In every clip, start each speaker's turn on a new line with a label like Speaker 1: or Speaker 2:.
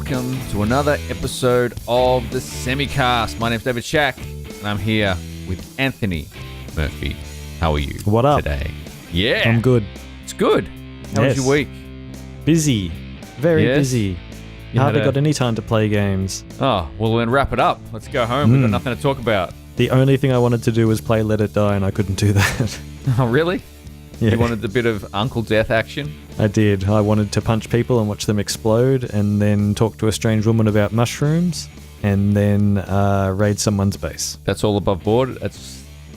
Speaker 1: welcome to another episode of the Semicast. My name's David Shack, and I'm here with Anthony Murphy. How are you
Speaker 2: What up?
Speaker 1: today? Yeah.
Speaker 2: I'm good.
Speaker 1: It's good. How was your week?
Speaker 2: Busy. Very
Speaker 1: Yes?
Speaker 2: busy. Hardly got any time to play games.
Speaker 1: Oh, well then wrap it up. Let's go home. We've got nothing to talk about.
Speaker 2: The only thing I wanted to do was play Let It Die, and I couldn't do that.
Speaker 1: Oh, really?
Speaker 2: Yeah,
Speaker 1: You wanted a bit of Uncle Death action?
Speaker 2: I did. I wanted to punch people and watch them explode, and then talk to a strange woman about mushrooms, and then raid someone's base.
Speaker 1: That's all above board.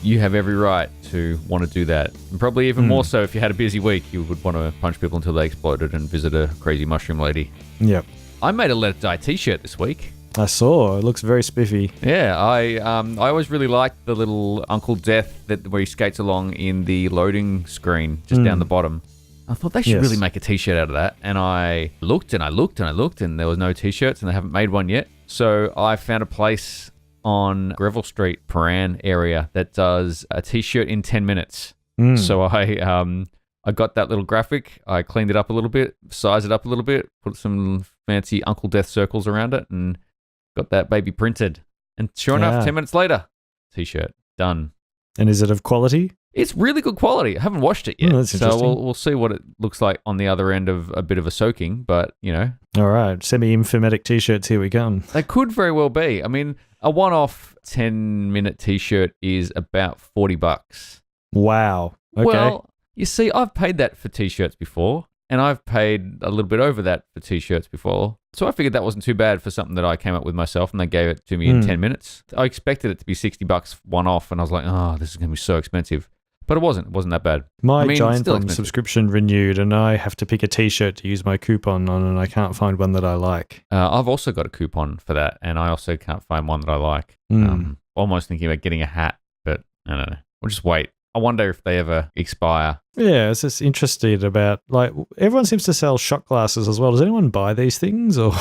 Speaker 1: You have every right to want to do that. And probably even more so if you had a busy week, you would want to punch people until they exploded and visit a crazy mushroom lady.
Speaker 2: Yep.
Speaker 1: I made a Let It Die t-shirt this week.
Speaker 2: I saw. It looks very spiffy.
Speaker 1: Yeah, I always really liked the little Uncle Death where he skates along in the loading screen just down the bottom. I thought they should really make a t-shirt out of that. And I looked and I looked and I looked and there was no t-shirts and they haven't made one yet. So I found a place on Greville Street, Paran area that does a t-shirt in 10 minutes. So I got that little graphic, I cleaned it up a little bit, sized it up a little bit, put some fancy Uncle Death circles around it and got that baby printed. And sure enough, 10 minutes later, t-shirt, done.
Speaker 2: And is it of quality?
Speaker 1: It's really good quality. I haven't washed it yet.
Speaker 2: That's
Speaker 1: so
Speaker 2: interesting.
Speaker 1: we'll see what it looks like on the other end of a bit of a soaking, but, you know.
Speaker 2: All right. Semi-Informatic t-shirts, here we come.
Speaker 1: They could very well be. I mean, a one-off 10-minute t-shirt is about $40.
Speaker 2: Wow. Okay.
Speaker 1: Well, you see, I've paid that for t-shirts before, and I've paid a little bit over that for t-shirts before. So I figured that wasn't too bad for something that I came up with myself, and they gave it to me in 10 minutes. I expected it to be $60 one-off, and I was like, oh, this is going to be so expensive. But it wasn't. It wasn't that bad.
Speaker 2: My
Speaker 1: I mean,
Speaker 2: Giant
Speaker 1: still
Speaker 2: Bomb
Speaker 1: expensive.
Speaker 2: subscription renewed, and I have to pick a t-shirt to use my coupon on, and I can't find one that I like.
Speaker 1: I've also got a coupon for that, and I also can't find one that I like. Almost thinking about getting a hat, but I don't know. We'll just wait. I wonder if they ever expire.
Speaker 2: Yeah, I was just interested about, like, everyone seems to sell shot glasses as well. Does anyone buy these things, or...?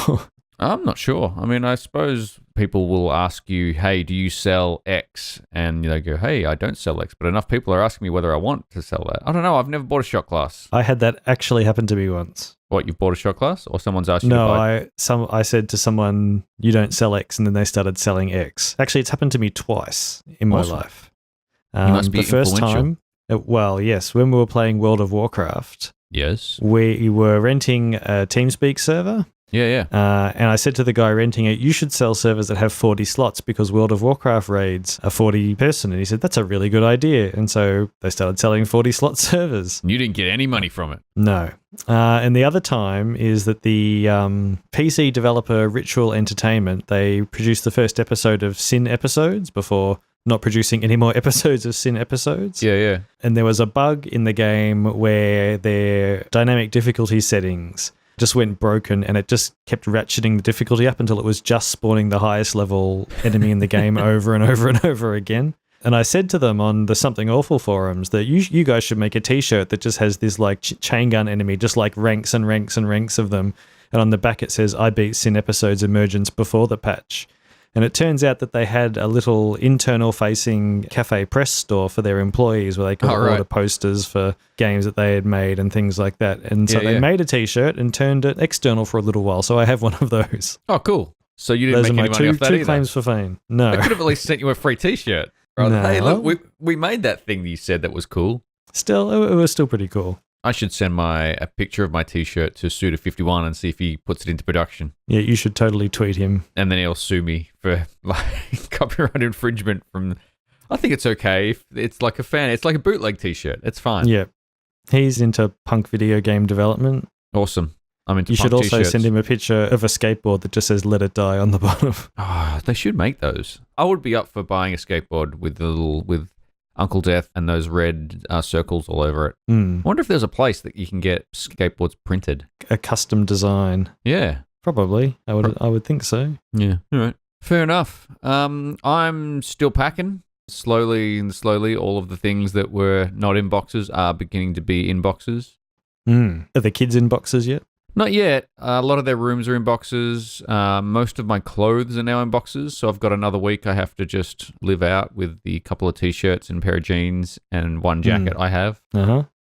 Speaker 1: I'm not sure. I mean, I suppose people will ask you, hey, do you sell X? And they go, hey, I don't sell X. But enough people are asking me whether I want to sell that. I don't know. I've never bought a shot glass.
Speaker 2: I had that actually happen to me once.
Speaker 1: What, you've bought a shot glass? Or someone's asked you to buy?
Speaker 2: No, I said to someone, you don't sell X, and then they started selling X. Actually, it's happened to me twice in my life.
Speaker 1: You must be
Speaker 2: the first
Speaker 1: influential.
Speaker 2: time, yes, when we were playing World of Warcraft,
Speaker 1: Yes.
Speaker 2: we were renting a TeamSpeak server.
Speaker 1: Yeah.
Speaker 2: And I said to the guy renting it, you should sell servers that have 40 slots because World of Warcraft raids are 40 person. And he said, that's a really good idea. And so they started selling 40 slot servers.
Speaker 1: You didn't get any money from it.
Speaker 2: No. And the other time is that the PC developer Ritual Entertainment, they produced the first episode of Sin episodes before not producing any more episodes of Sin episodes.
Speaker 1: Yeah.
Speaker 2: And there was a bug in the game where their dynamic difficulty settings just went broken, and it just kept ratcheting the difficulty up until it was just spawning the highest level enemy in the game over and over and over again. And I said to them on the Something Awful forums that you guys should make a t-shirt that just has this like chain gun enemy, just like ranks and ranks and ranks of them. And on the back it says, I beat Sin Episodes Emergence before the patch. And it turns out that they had a little internal-facing cafe press store for their employees where they could order posters for games that they had made and things like that. And so they made a t-shirt and turned it external for a little while. So I have one of those.
Speaker 1: Oh, cool. So you didn't
Speaker 2: Those
Speaker 1: make
Speaker 2: are
Speaker 1: any
Speaker 2: my
Speaker 1: money off that
Speaker 2: two
Speaker 1: either?
Speaker 2: claims for fame. No.
Speaker 1: I could have at least sent you a free t-shirt. Right?
Speaker 2: No.
Speaker 1: Hey, look, we made that thing that you said that was cool.
Speaker 2: Still, it was still pretty cool.
Speaker 1: I should send a picture of my t-shirt to Suda51 and see if he puts it into production.
Speaker 2: Yeah, you should totally tweet him.
Speaker 1: And then he'll sue me for like copyright infringement from... I think it's okay if it's like it's like a bootleg t-shirt. It's fine.
Speaker 2: Yeah. He's into punk video game development.
Speaker 1: Awesome. I'm into
Speaker 2: You
Speaker 1: punk
Speaker 2: should also
Speaker 1: t-shirts.
Speaker 2: send him a picture of a skateboard that just says "Let It Die" on the bottom.
Speaker 1: Oh, they should make those. I would be up for buying a skateboard with Uncle Death and those red circles all over it. I wonder if there's a place that you can get skateboards printed.
Speaker 2: A custom design.
Speaker 1: Yeah.
Speaker 2: Probably. I would think so.
Speaker 1: Yeah. All right. Fair enough. I'm still packing. Slowly, all of the things that were not in boxes are beginning to be in boxes.
Speaker 2: Are the kids in boxes yet?
Speaker 1: Not yet. A lot of their rooms are in boxes. Most of my clothes are now in boxes, so I've got another week I have to just live out with the couple of t-shirts and pair of jeans and one jacket I have.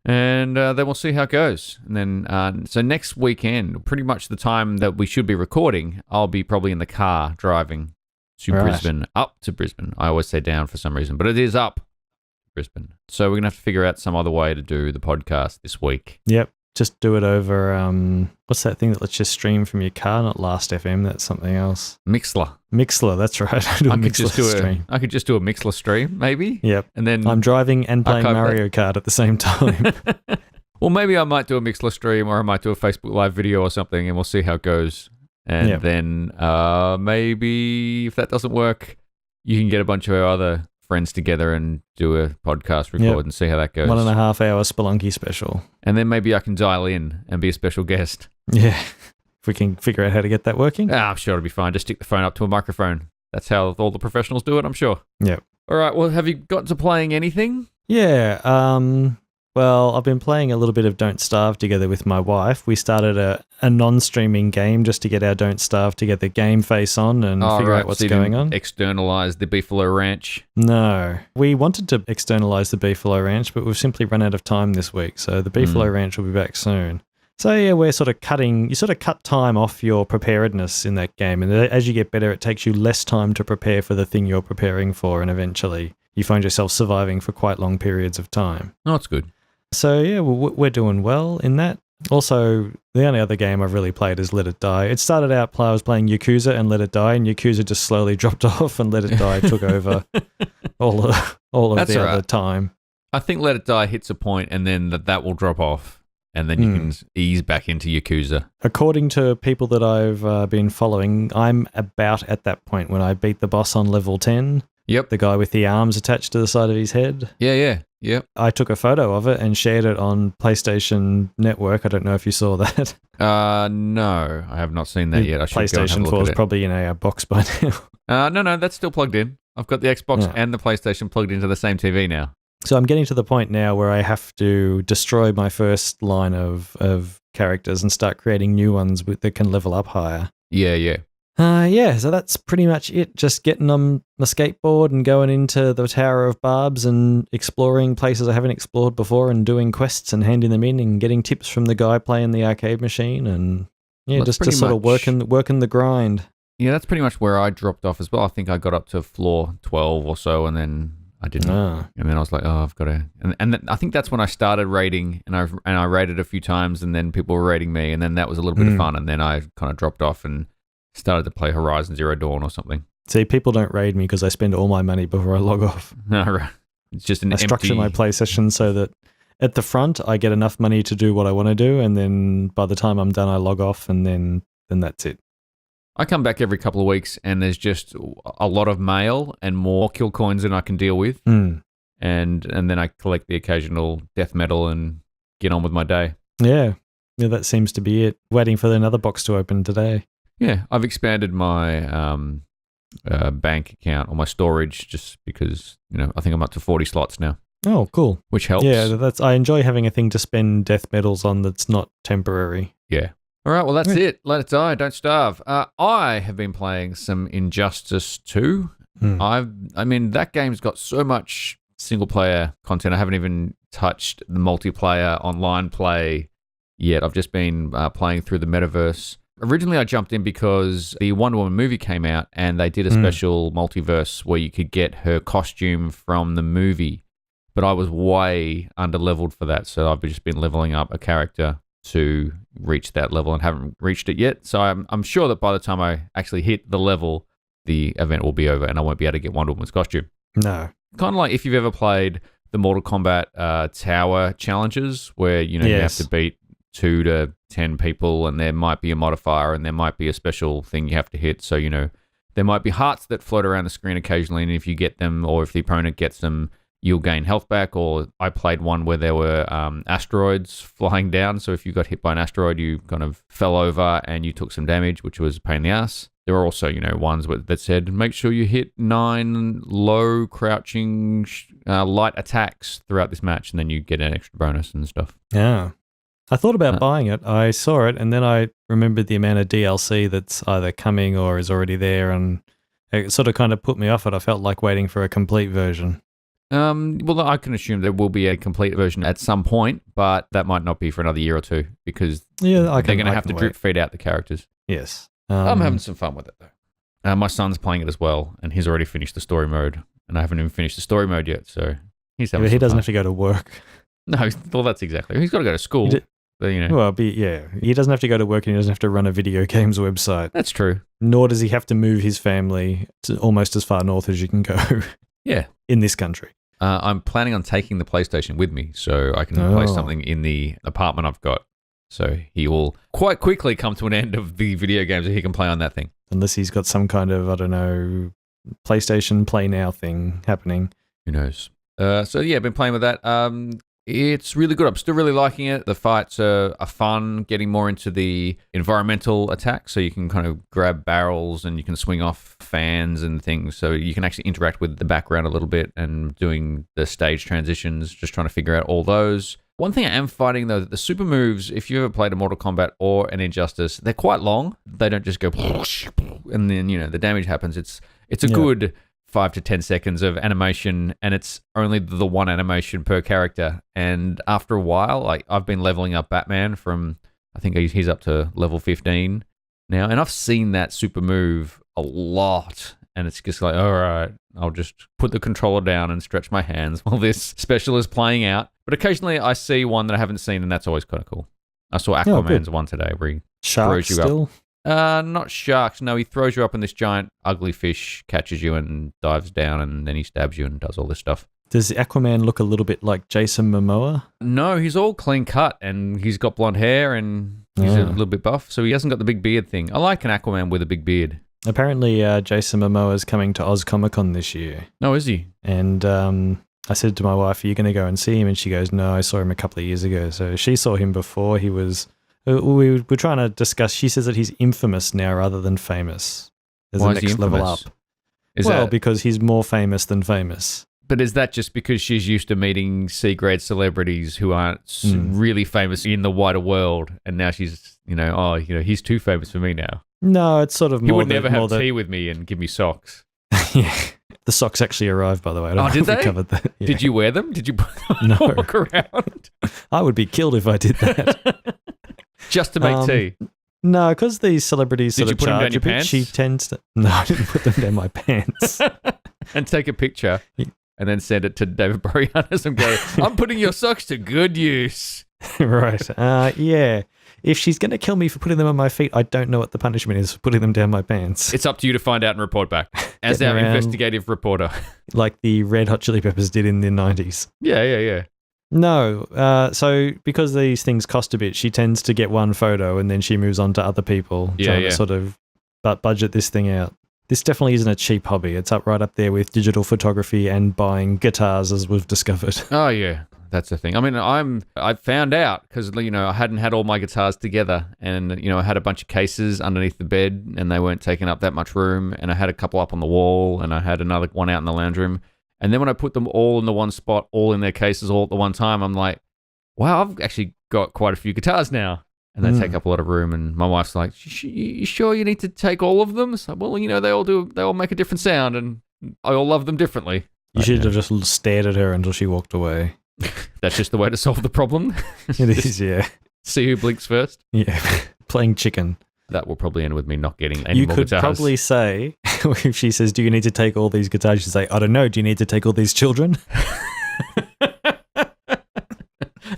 Speaker 1: And then we'll see how it goes. And then, so next weekend, pretty much the time that we should be recording, I'll be probably in the car driving to Brisbane, up to Brisbane. I always say down for some reason, but it is up to Brisbane. So we're going to have to figure out some other way to do the podcast this week.
Speaker 2: Yep. Just do it over, what's that thing that lets you stream from your car? Not Last FM, that's something else.
Speaker 1: Mixler,
Speaker 2: that's right. I
Speaker 1: could just do a Mixler stream, maybe.
Speaker 2: Yep.
Speaker 1: And then
Speaker 2: I'm driving and playing Mario Kart at the same time.
Speaker 1: Well, maybe I might do a Mixler stream, or I might do a Facebook Live video or something, and we'll see how it goes. And then maybe if that doesn't work, you can get a bunch of our other friends together and do a podcast record and see how that goes.
Speaker 2: 1.5 hour Spelunky special.
Speaker 1: And then maybe I can dial in and be a special guest.
Speaker 2: Yeah. If we can figure out how to get that working.
Speaker 1: I'm sure it'll be fine. Just stick the phone up to a microphone. That's how all the professionals do it, I'm sure.
Speaker 2: Yep.
Speaker 1: All right. Well, have you got to playing anything?
Speaker 2: Yeah. Well, I've been playing a little bit of Don't Starve together with my wife. We started a non-streaming game just to get our Don't Starve together game face on and figure out what's going on.
Speaker 1: Externalize the Beefalo Ranch?
Speaker 2: No. We wanted to externalize the Beefalo Ranch, but we've simply run out of time this week. So the Beefalo Ranch will be back soon. So yeah, we're sort of you sort of cut time off your preparedness in that game. And as you get better, it takes you less time to prepare for the thing you're preparing for. And eventually you find yourself surviving for quite long periods of time.
Speaker 1: Oh, that's good.
Speaker 2: So yeah, we're doing well in that. Also, the only other game I've really played is Let It Die. It started out, I was playing Yakuza and Let It Die, and Yakuza just slowly dropped off and Let It Die took over all of the other time.
Speaker 1: I think Let It Die hits a point and then that will drop off, and then you can ease back into Yakuza. According
Speaker 2: to people that I've been following, I'm about at that point when I beat the boss on level 10.
Speaker 1: Yep.
Speaker 2: The guy with the arms attached to the side of his head.
Speaker 1: Yeah.
Speaker 2: I took a photo of it and shared it on PlayStation Network. I don't know if you saw that.
Speaker 1: No, I have not seen that yet. I should
Speaker 2: PlayStation 4 is probably in our box by now.
Speaker 1: No, that's still plugged in. I've got the Xbox and the PlayStation plugged into the same TV now.
Speaker 2: So I'm getting to the point now where I have to destroy my first line of characters and start creating new ones that can level up higher.
Speaker 1: Yeah.
Speaker 2: So that's pretty much it. Just getting on my skateboard and going into the Tower of Barbs and exploring places I haven't explored before and doing quests and handing them in and getting tips from the guy playing the arcade machine and just sort of working the grind.
Speaker 1: Yeah, that's pretty much where I dropped off as well. I think I got up to floor 12 or so and then I didn't. And then I was like, I've got to. And then I think that's when I started raiding and I raided a few times and then people were raiding me and then that was a little bit of fun and then I kind of dropped off and started to play Horizon Zero Dawn or something.
Speaker 2: See, people don't raid me because I spend all my money before I log off.
Speaker 1: No, right. It's just I
Speaker 2: structure my play session so that at the front I get enough money to do what I want to do, and then by the time I'm done, I log off, and then that's it.
Speaker 1: I come back every couple of weeks, and there's just a lot of mail and more kill coins than I can deal with, and then I collect the occasional death medal and get on with my day.
Speaker 2: Yeah, that seems to be it. Waiting for another box to open today.
Speaker 1: Yeah, I've expanded my bank account or my storage just because, I think I'm up to 40 slots now.
Speaker 2: Oh, cool.
Speaker 1: Which helps.
Speaker 2: Yeah, I enjoy having a thing to spend death medals on that's not temporary.
Speaker 1: Yeah. All right, well, that's it. Let It Die, Don't Starve. I have been playing some Injustice 2. That game's got so much single-player content. I haven't even touched the multiplayer online play yet. I've just been playing through the metaverse. Originally, I jumped in because the Wonder Woman movie came out and they did a special multiverse where you could get her costume from the movie. But I was way under-leveled for that, so I've just been leveling up a character to reach that level and haven't reached it yet. So I'm sure that by the time I actually hit the level, the event will be over and I won't be able to get Wonder Woman's costume.
Speaker 2: No.
Speaker 1: Kind of like if you've ever played the Mortal Kombat tower challenges where, you have to beat 2 to 10 people and there might be a modifier and there might be a special thing you have to hit. So, there might be hearts that float around the screen occasionally, and if you get them or if the opponent gets them, you'll gain health back. Or I played one where there were asteroids flying down. So if you got hit by an asteroid, you kind of fell over and you took some damage, which was a pain in the ass. There were also, ones that said, make sure you hit 9 low crouching light attacks throughout this match, and then you get an extra bonus and stuff.
Speaker 2: Yeah. I thought about buying it. I saw it, and then I remembered the amount of DLC that's either coming or is already there, and it sort of kind of put me off it. I felt like waiting for a complete version.
Speaker 1: Well, I can assume there will be a complete version at some point, but that might not be for another year or two because they're going to have to drip feed out the characters.
Speaker 2: Yes.
Speaker 1: I'm having some fun with it, though. My son's playing it as well, and he's already finished the story mode, and I haven't even finished the story mode yet, so he's having
Speaker 2: he doesn't have to go to work.
Speaker 1: No, well, that's exactly. He's got to go to school. But,
Speaker 2: he doesn't have to go to work and he doesn't have to run a video games website.
Speaker 1: That's true.
Speaker 2: Nor does he have to move his family to almost as far north as you can go.
Speaker 1: Yeah.
Speaker 2: In this country.
Speaker 1: I'm planning on taking the PlayStation with me so I can play something in the apartment I've got. So he will quite quickly come to an end of the video games that he can play on that thing. Unless
Speaker 2: he's got some kind of, I don't know, PlayStation Play Now thing happening.
Speaker 1: Who knows? So yeah, I've been playing with that. It's really good. I'm still really liking it. The fights are fun, getting more into the environmental attacks. So you can kind of grab barrels and you can swing off fans and things. So you can actually interact with the background a little bit and doing the stage transitions, just trying to figure out all those. One thing I am finding, though, that the super moves, if you ever played a Mortal Kombat or an Injustice, they're quite long. They don't just go and then, the damage happens. It's a good 5 to 10 seconds of animation, and it's only the one animation per character. And after a while, I've been leveling up Batman from, I think he's up to level 15 now, and I've seen that super move a lot, and it's just like, all right, I'll just put the controller down and stretch my hands while this special is playing out. But occasionally I see one that I haven't seen, and that's always kind of cool. I saw Aquaman's one today where he throws you up. Not sharks. No, he throws you up and this giant ugly fish catches you and dives down and then he stabs you and does all this stuff.
Speaker 2: Does Aquaman look a little bit like Jason Momoa?
Speaker 1: No, he's all clean cut and he's got blonde hair and he's a little bit buff, so he hasn't got the big beard thing. I like an Aquaman with a big beard.
Speaker 2: Apparently, Jason Momoa is coming to Oz Comic Con this year.
Speaker 1: Oh, is he?
Speaker 2: And I said to my wife, are you going to go and see him? And she goes, no, I saw him a couple of years ago. So she saw him before. He was... We were trying to discuss, she says that he's infamous now rather than famous. There's
Speaker 1: Why
Speaker 2: a next level up. Because he's more famous than famous.
Speaker 1: But is that just because she's used to meeting C-grade celebrities who aren't really famous in the wider world, and now she's, he's too famous for me now?
Speaker 2: No, it's sort of more...
Speaker 1: He would never have tea with me and give me socks.
Speaker 2: Yeah. The socks actually arrived, by the way.
Speaker 1: Did they?
Speaker 2: Covered that. Yeah.
Speaker 1: Did you wear them? Did you walk around?
Speaker 2: I would be killed if I did that.
Speaker 1: Just to make tea?
Speaker 2: No, because these celebrities
Speaker 1: sort of charge a bit,
Speaker 2: she tends to... No, I didn't put them down my pants.
Speaker 1: And take a picture and then send it to David Boreanaz and go, I'm putting your socks to good use.
Speaker 2: Right. Yeah. If she's going to kill me for putting them on my feet, I don't know what the punishment is for putting them down my pants.
Speaker 1: It's up to you to find out and report back. As our investigative reporter.
Speaker 2: Like the Red Hot Chili Peppers did in the 90s.
Speaker 1: Yeah.
Speaker 2: No. So because these things cost a bit, she tends to get one photo and then she moves on to other people trying to sort of budget this thing out. This definitely isn't a cheap hobby. It's right up there with digital photography and buying guitars, as we've discovered.
Speaker 1: Oh, yeah. That's the thing. I mean, I found out because, I hadn't had all my guitars together and, I had a bunch of cases underneath the bed and they weren't taking up that much room, and I had a couple up on the wall and I had another one out in the lounge room. And then when I put them all in the one spot, all in their cases, all at the one time, I'm like, wow, I've actually got quite a few guitars now. And they take up a lot of room. And my wife's like, you sure you need to take all of them? So, well, they all make a different sound and I all love them differently.
Speaker 2: You should have just stared at her until she walked away.
Speaker 1: That's just the way to solve the problem.
Speaker 2: It is, yeah.
Speaker 1: See who blinks first.
Speaker 2: Yeah, playing chicken.
Speaker 1: That will probably end with me not getting any more guitars.
Speaker 2: You could probably say, if she says, do you need to take all these guitars? You say, I don't know, do you need to take all these children?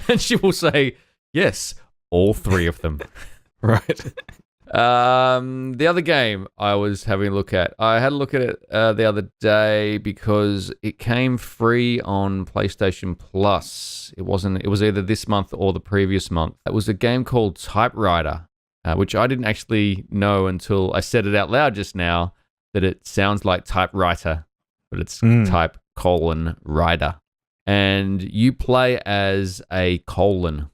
Speaker 1: And she will say, yes, all 3 of them.
Speaker 2: Right.
Speaker 1: The other game I was having a look at, I had a look at it the other day because it came free on PlayStation Plus. It was either this month or the previous month. It was a game called Typewriter, which I didn't actually know until I said it out loud just now, that it sounds like typewriter, but it's type:"rider. And you play as a colon.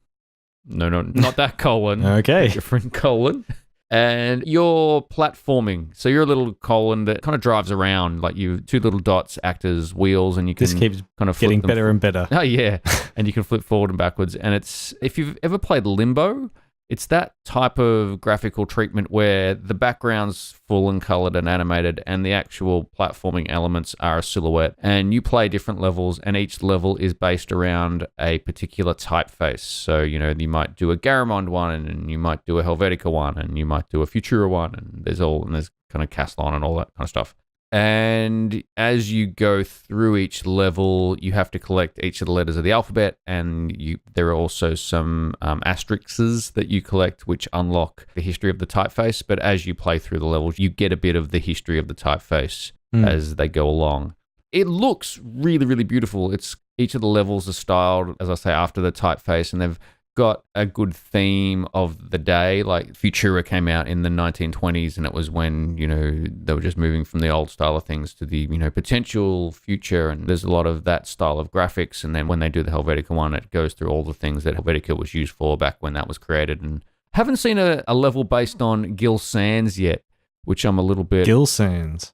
Speaker 1: No, not that colon.
Speaker 2: Okay.
Speaker 1: A different colon. And you're platforming. So you're a little colon that kind of drives around, like you 2 little dots act as wheels, and you can
Speaker 2: this keeps
Speaker 1: kind of
Speaker 2: getting better and better.
Speaker 1: Oh yeah, and you can flip forward and backwards. And it's, if you've ever played Limbo, It's that type of graphical treatment where the background's full and colored and animated and the actual platforming elements are a silhouette. And you play different levels and each level is based around a particular typeface. So, you might do a Garamond one and you might do a Helvetica one and you might do a Futura one and there's kind of Castellon and all that kind of stuff. And as you go through each level, you have to collect each of the letters of the alphabet, and there are also some asterisks that you collect, which unlock the history of the typeface. But as you play through the levels, you get a bit of the history of the typeface as they go along. It looks really, really beautiful. Each of the levels are styled, as I say, after the typeface, and they've got a good theme of the day. Like Futura came out in the 1920s, and it was when, they were just moving from the old style of things to the, potential future. And there's a lot of that style of graphics. And then when they do the Helvetica one, it goes through all the things that Helvetica was used for back when that was created. And haven't seen a level based on Gil Sans yet, which I'm a little bit...
Speaker 2: Gil Sans,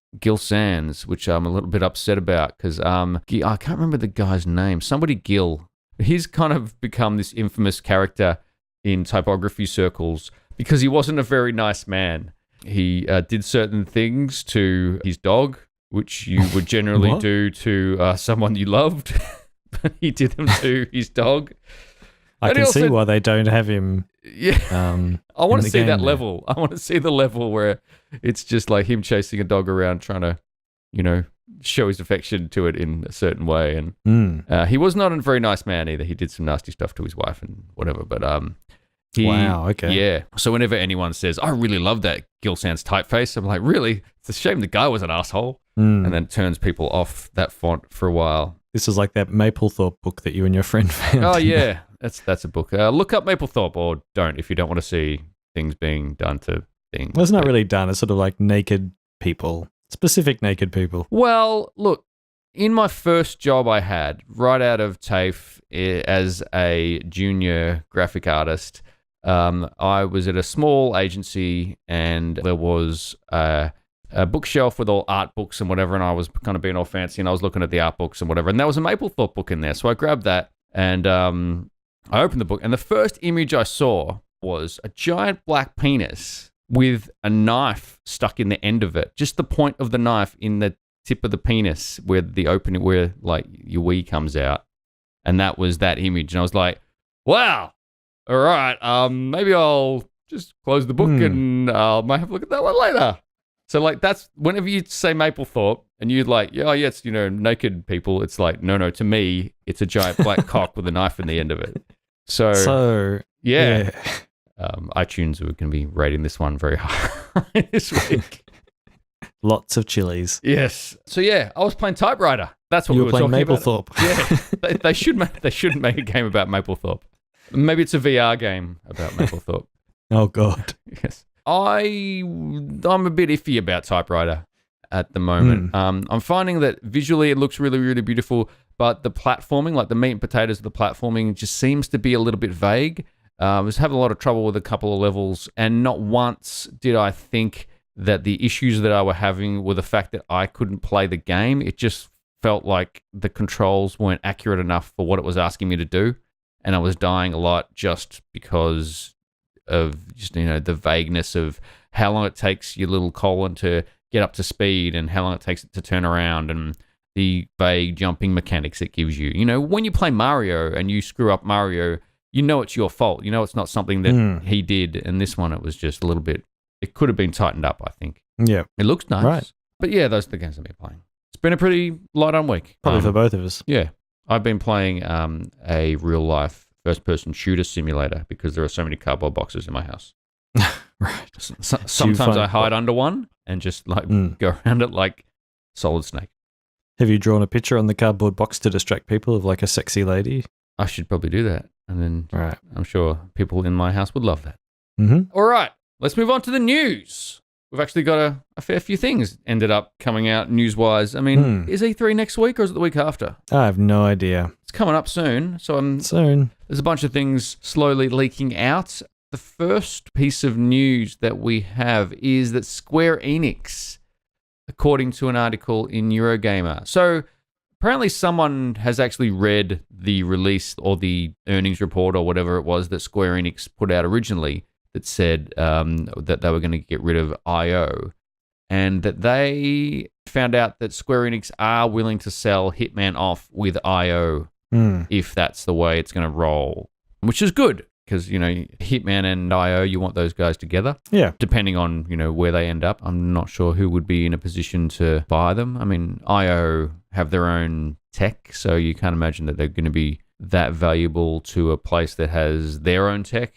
Speaker 1: which I'm a little bit upset about because I can't remember the guy's name. Somebody Gil. He's kind of become this infamous character in typography circles because he wasn't a very nice man. He did certain things to his dog, which you would generally do to someone you loved. But he did them to his dog.
Speaker 2: I can see why they don't have him.
Speaker 1: Yeah. I want to see that level. I want to see the level where it's just like him chasing a dog around trying to, show his affection to it in a certain way. And he was not a very nice man either. He did some nasty stuff to his wife and whatever. But
Speaker 2: wow, okay.
Speaker 1: Yeah. So whenever anyone says, I really love that Gil Sans typeface, I'm like, really? It's a shame the guy was an asshole. And then it turns people off that font for a while.
Speaker 2: This is like that Maplethorpe book that you and your friend found.
Speaker 1: Oh, yeah. That's a book. Look up Maplethorpe or don't if you don't want to see things being done to things.
Speaker 2: Well, it's not really done. It's sort of like naked people. Specific naked people.
Speaker 1: Well, look, in my first job I had right out of TAFE as a junior graphic artist, I was at a small agency and there was a bookshelf with all art books and whatever, and I was kind of being all fancy and I was looking at the art books and whatever, and there was a Maplethorpe book in there. So I grabbed that and I opened the book, and the first image I saw was a giant black penis with a knife stuck in the end of it. Just the point of the knife in the tip of the penis where the opening, where like your wee comes out. And that was that image. And I was like, wow, all right, maybe I'll just close the book and I might have a look at that one later. So like that's, whenever you say Maplethorpe and you're like, yeah, it's, naked people, it's like, no, to me, it's a giant black cock with a knife in the end of it. So yeah. iTunes, we're going to be rating this one very high this week.
Speaker 2: Lots of chilies.
Speaker 1: Yes. So yeah, I was playing Typewriter. That's what
Speaker 2: you
Speaker 1: we were talking
Speaker 2: Maplethorpe.
Speaker 1: About. Yeah, they shouldn't make a game about Maplethorpe. Maybe it's a VR game about Maplethorpe.
Speaker 2: Oh God.
Speaker 1: Yes. I'm a bit iffy about Typewriter at the moment. I'm finding that visually it looks really, really beautiful, but the platforming, like the meat and potatoes of the platforming, just seems to be a little bit vague. I was having a lot of trouble with a couple of levels, and not once did I think that the issues that I were having were the fact that I couldn't play the game. It just felt like the controls weren't accurate enough for what it was asking me to do, and I was dying a lot just because of just the vagueness of how long it takes your little colon to get up to speed and how long it takes it to turn around, and the vague jumping mechanics it gives you. When you play Mario and you screw up Mario, it's your fault. It's not something that he did. And this one, it was just a little bit, it could have been tightened up, I think.
Speaker 2: Yeah.
Speaker 1: It looks nice.
Speaker 2: Right.
Speaker 1: But yeah, those are the games I've been playing. It's been a pretty light on week.
Speaker 2: Probably for both of us.
Speaker 1: Yeah. I've been playing a real life first-person shooter simulator because there are so many cardboard boxes in my house.
Speaker 2: Right.
Speaker 1: Sometimes I hide under one and just go around it like Solid Snake.
Speaker 2: Have you drawn a picture on the cardboard box to distract people of like a sexy lady?
Speaker 1: I should probably do that. And then I'm sure people in my house would love that.
Speaker 2: Mm-hmm.
Speaker 1: All right, let's move on to the news. We've actually got a fair few things ended up coming out news-wise. I mean, is E3 next week or is it the week after?
Speaker 2: I have no idea.
Speaker 1: It's coming up soon. So
Speaker 2: soon.
Speaker 1: There's a bunch of things slowly leaking out. The first piece of news that we have is that Square Enix, according to an article in Eurogamer. So apparently someone has actually read the release or the earnings report or whatever it was that Square Enix put out originally. that said that they were going to get rid of IO, and that they found out that Square Enix are willing to sell Hitman off with IO if that's the way it's going to roll, which is good. Because, Hitman and IO, you want those guys together.
Speaker 2: Yeah.
Speaker 1: Depending on, where they end up. I'm not sure who would be in a position to buy them. I mean, IO have their own tech, so you can't imagine that they're going to be that valuable to a place that has their own tech.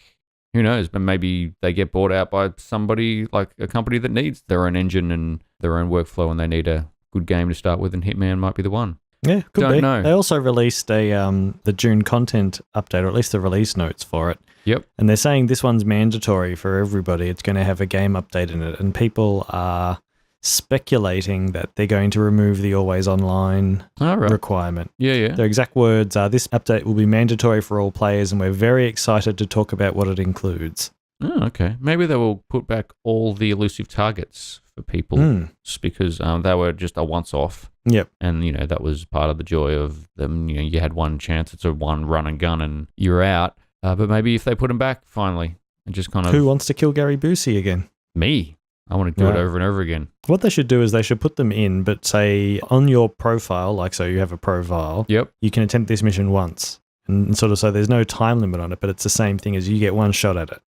Speaker 1: Who knows? But maybe they get bought out by somebody, like a company that needs their own engine and their own workflow, and they need a good game to start with, and Hitman might be the one.
Speaker 2: Yeah, could
Speaker 1: Don't
Speaker 2: be.
Speaker 1: know.
Speaker 2: They also released the June content update, or at least the release notes for it.
Speaker 1: Yep.
Speaker 2: And they're saying this one's mandatory for everybody. It's going to have a game update in it. And people are speculating that they're going to remove the always online requirement.
Speaker 1: Yeah.
Speaker 2: Their exact words are, this update will be mandatory for all players, and we're very excited to talk about what it includes.
Speaker 1: Oh, okay. Maybe they will put back all the elusive targets for people just because they were just a once-off.
Speaker 2: Yep.
Speaker 1: And, that was part of the joy of them. You had one chance. It's a one run and gun and you're out. But maybe if they put them back finally and just kind of...
Speaker 2: Who wants to kill Gary Busey again?
Speaker 1: Me. I want to do it over and over again.
Speaker 2: What they should do is they should put them in, but say on your profile, like so you have a profile, you can attempt this mission once. And sort of so there's no time limit on it, but it's the same thing as you get one shot at it.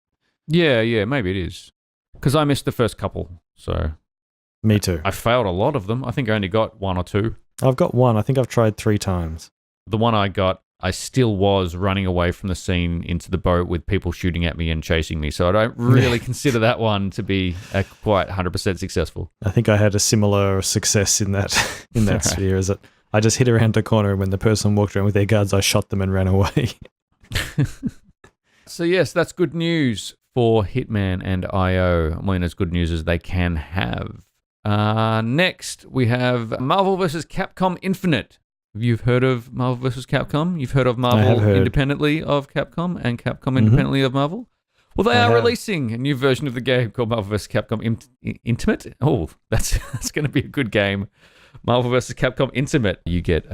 Speaker 1: Yeah, maybe it is. Because I missed the first couple, so...
Speaker 2: Me too.
Speaker 1: I failed a lot of them. I think I only got one or two.
Speaker 2: I've got one. I think I've tried 3 times.
Speaker 1: The one I got, I still was running away from the scene into the boat with people shooting at me and chasing me. So I don't really consider that one to be quite 100% successful.
Speaker 2: I think I had a similar success in that sphere. Is it? I just hit around the corner, and when the person walked around with their guards, I shot them and ran away.
Speaker 1: So yes, that's good news for Hitman and IO. I mean, as good news as they can have. Next, we have Marvel vs. Capcom Infinite. You've heard of Marvel vs. Capcom? You've heard of Marvel independently of Capcom and Capcom independently of Marvel? Well, they are releasing a new version of the game called Marvel vs. Capcom Intimate. Oh, that's going to be a good game. Marvel vs. Capcom Intimate. You get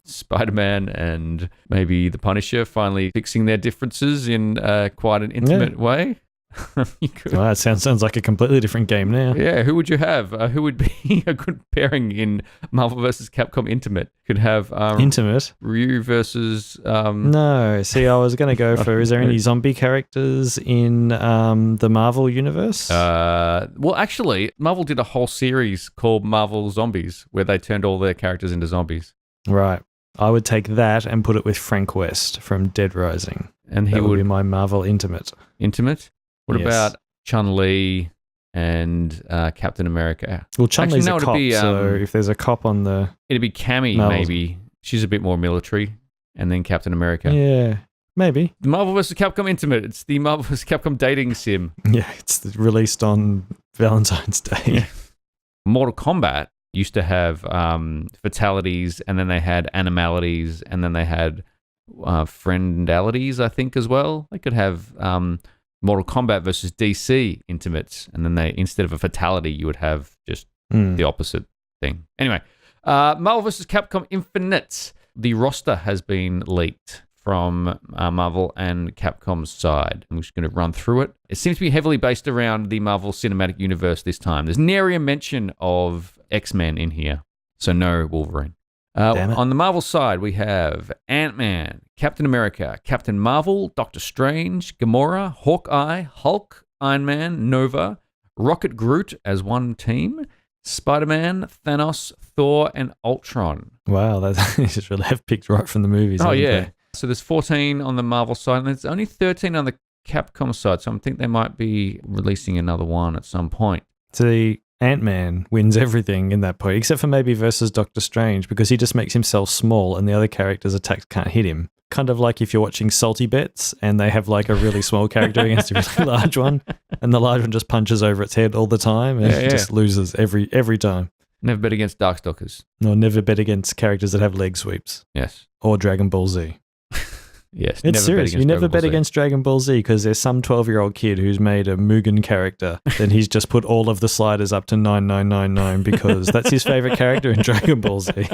Speaker 1: Spider-Man and maybe the Punisher finally fixing their differences in quite an intimate way.
Speaker 2: That sounds like a completely different game now.
Speaker 1: Yeah, who would you have? Who would be a good pairing in Marvel vs. Capcom Intimate? Could have
Speaker 2: Intimate
Speaker 1: Ryu versus
Speaker 2: No, see, I was going to go for, is there any zombie characters in the Marvel universe?
Speaker 1: Well, actually, Marvel did a whole series called Marvel Zombies where they turned all their characters into zombies.
Speaker 2: Right. I would take that and put it with Frank West from Dead Rising.
Speaker 1: And
Speaker 2: that would be my Marvel Intimate.
Speaker 1: Intimate? What about Chun-Li and Captain America?
Speaker 2: Well, Chun-Li's a cop, so if there's a cop on the...
Speaker 1: It'd be Cammy, maybe. She's a bit more military. And then Captain America.
Speaker 2: Yeah, maybe.
Speaker 1: The Marvel vs. Capcom Intimate. It's the Marvel vs. Capcom dating sim.
Speaker 2: Yeah, it's released on Valentine's Day.
Speaker 1: Yeah. Mortal Kombat used to have fatalities, and then they had animalities, and then they had friendalities, I think, as well. They could have... Mortal Kombat versus DC Intimates, and then they, instead of a fatality, you would have just the opposite thing. Anyway, Marvel vs. Capcom Infinite. The roster has been leaked from Marvel and Capcom's side. I'm just going to run through it. It seems to be heavily based around the Marvel Cinematic Universe this time. There's nary a mention of X-Men in here, so no Wolverine. On the Marvel side, we have Ant-Man, Captain America, Captain Marvel, Doctor Strange, Gamora, Hawkeye, Hulk, Iron Man, Nova, Rocket Groot as one team, Spider-Man, Thanos, Thor, and Ultron.
Speaker 2: Wow, they just really have picked right from the movies.
Speaker 1: Oh, yeah. They? So there's 14 on the Marvel side, and there's only 13 on the Capcom side, so I think they might be releasing another one at some point.
Speaker 2: So Ant-Man wins everything in that point, except for maybe versus Doctor Strange, because he just makes himself small and the other characters' attacks can't hit him. Kind of like if you're watching Salty Bets and they have like a really small character against a really large one, and the large one just punches over its head all the time and it just loses every time.
Speaker 1: Never bet against Darkstalkers.
Speaker 2: No, never bet against characters that have leg sweeps.
Speaker 1: Yes.
Speaker 2: Or Dragon Ball Z.
Speaker 1: Yes.
Speaker 2: It's serious. You never bet against Dragon Ball Z because there's some 12-year-old kid who's made a Mugen character. Then he's just put all of the sliders up to 9999 because that's his favorite character in Dragon Ball Z.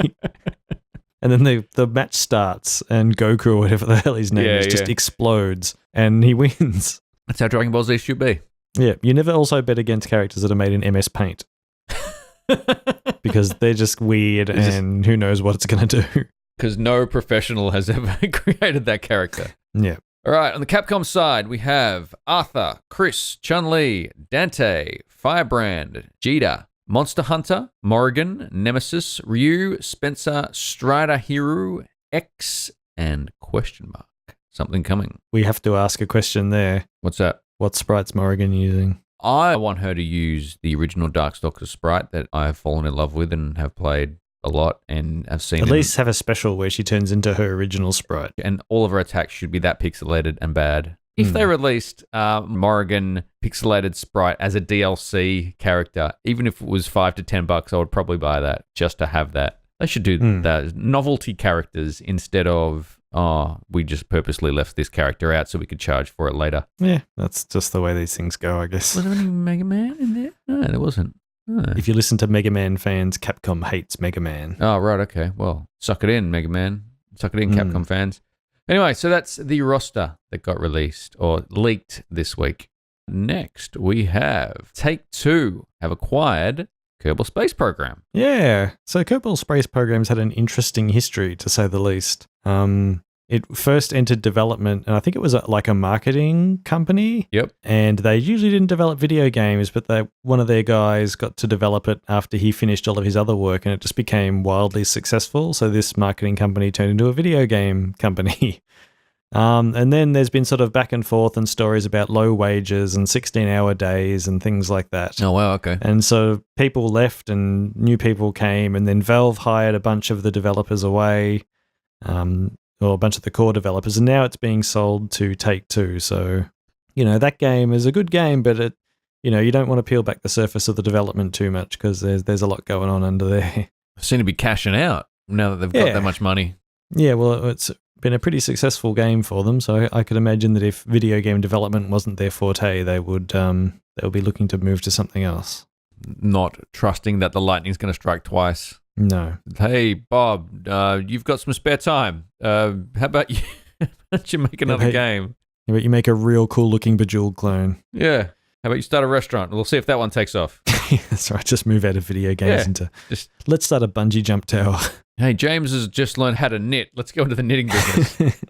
Speaker 2: And then the match starts and Goku or whatever the hell his name is just explodes and he wins.
Speaker 1: That's how Dragon Ball Z should be.
Speaker 2: Yeah, you never also bet against characters that are made in MS Paint. Because they're just weird and who knows what it's going to do.
Speaker 1: Because no professional has ever created that character.
Speaker 2: Yeah.
Speaker 1: All right, on the Capcom side, we have Arthur, Chris, Chun-Li, Dante, Firebrand, Jeeta, Monster Hunter, Morrigan, Nemesis, Ryu, Spencer, Strider Hero, X, and question mark. Something coming.
Speaker 2: We have to ask a question there.
Speaker 1: What's that?
Speaker 2: What sprite's Morrigan using?
Speaker 1: I want her to use the original Darkstalker sprite that I have fallen in love with and have played a lot and have seen.
Speaker 2: At least have a special where she turns into her original sprite.
Speaker 1: And all of her attacks should be that pixelated and bad. If they released Morrigan pixelated sprite as a DLC character, even if it was $5 to $10, I would probably buy that just to have that. They should do that. Novelty characters instead of, we just purposely left this character out so we could charge for it later.
Speaker 2: Yeah, that's just the way these things go, I guess.
Speaker 1: Was there any Mega Man in there? No, there wasn't. Oh.
Speaker 2: If you listen to Mega Man fans, Capcom hates Mega Man.
Speaker 1: Oh, right, okay. Well, suck it in, Mega Man. Suck it in, Capcom fans. Anyway, so that's the roster that got released or leaked this week. Next, we have Take-Two have acquired Kerbal Space Program.
Speaker 2: Yeah, so Kerbal Space Program's had an interesting history, to say the least. It first entered development, and I think it was like a marketing company.
Speaker 1: Yep.
Speaker 2: And they usually didn't develop video games, but one of their guys got to develop it after he finished all of his other work, and it just became wildly successful. So this marketing company turned into a video game company. And then there's been sort of back and forth and stories about low wages and 16-hour days and things like that.
Speaker 1: Oh, wow, okay.
Speaker 2: And so people left and new people came, and then Valve hired a bunch of the developers away. Or a bunch of the core developers, and now it's being sold to Take-Two. So, that game is a good game, but you don't want to peel back the surface of the development too much because there's a lot going on under there.
Speaker 1: They seem to be cashing out now that they've got that much money.
Speaker 2: Yeah, well, it's been a pretty successful game for them, so I could imagine that if video game development wasn't their forte, they would be looking to move to something else.
Speaker 1: Not trusting that the lightning's going to strike twice.
Speaker 2: No.
Speaker 1: Hey, Bob, you've got some spare time. How about you make another game?
Speaker 2: How about you make a real cool-looking Bejeweled clone?
Speaker 1: Yeah. How about you start a restaurant? We'll see if that one takes off.
Speaker 2: That's right. Just move out of video games into... Let's start a bungee jump tower.
Speaker 1: Hey, James has just learned how to knit. Let's go into the knitting business.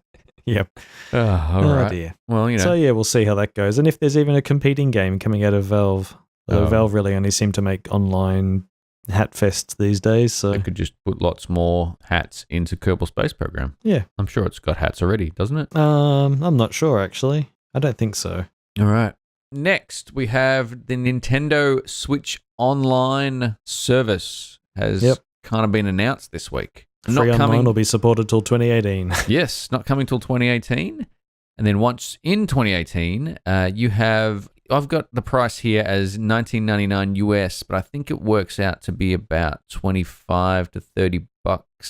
Speaker 2: Yep.
Speaker 1: All right.
Speaker 2: Dear.
Speaker 1: Well,
Speaker 2: So, yeah, we'll see how that goes. And if there's even a competing game coming out of Valve. Valve really only seem to make online hat fests these days, so
Speaker 1: they could just put lots more hats into Kerbal Space Program.
Speaker 2: Yeah,
Speaker 1: I'm sure it's got hats already, doesn't it?
Speaker 2: I'm not sure actually. I don't think so.
Speaker 1: All right. Next, we have the Nintendo Switch Online service has kind of been announced this week.
Speaker 2: Free online will be supported till 2018.
Speaker 1: Yes, not coming till 2018, and then once in 2018, you have. I've got the price here as $19.99 US, but I think it works out to be about $25 to $30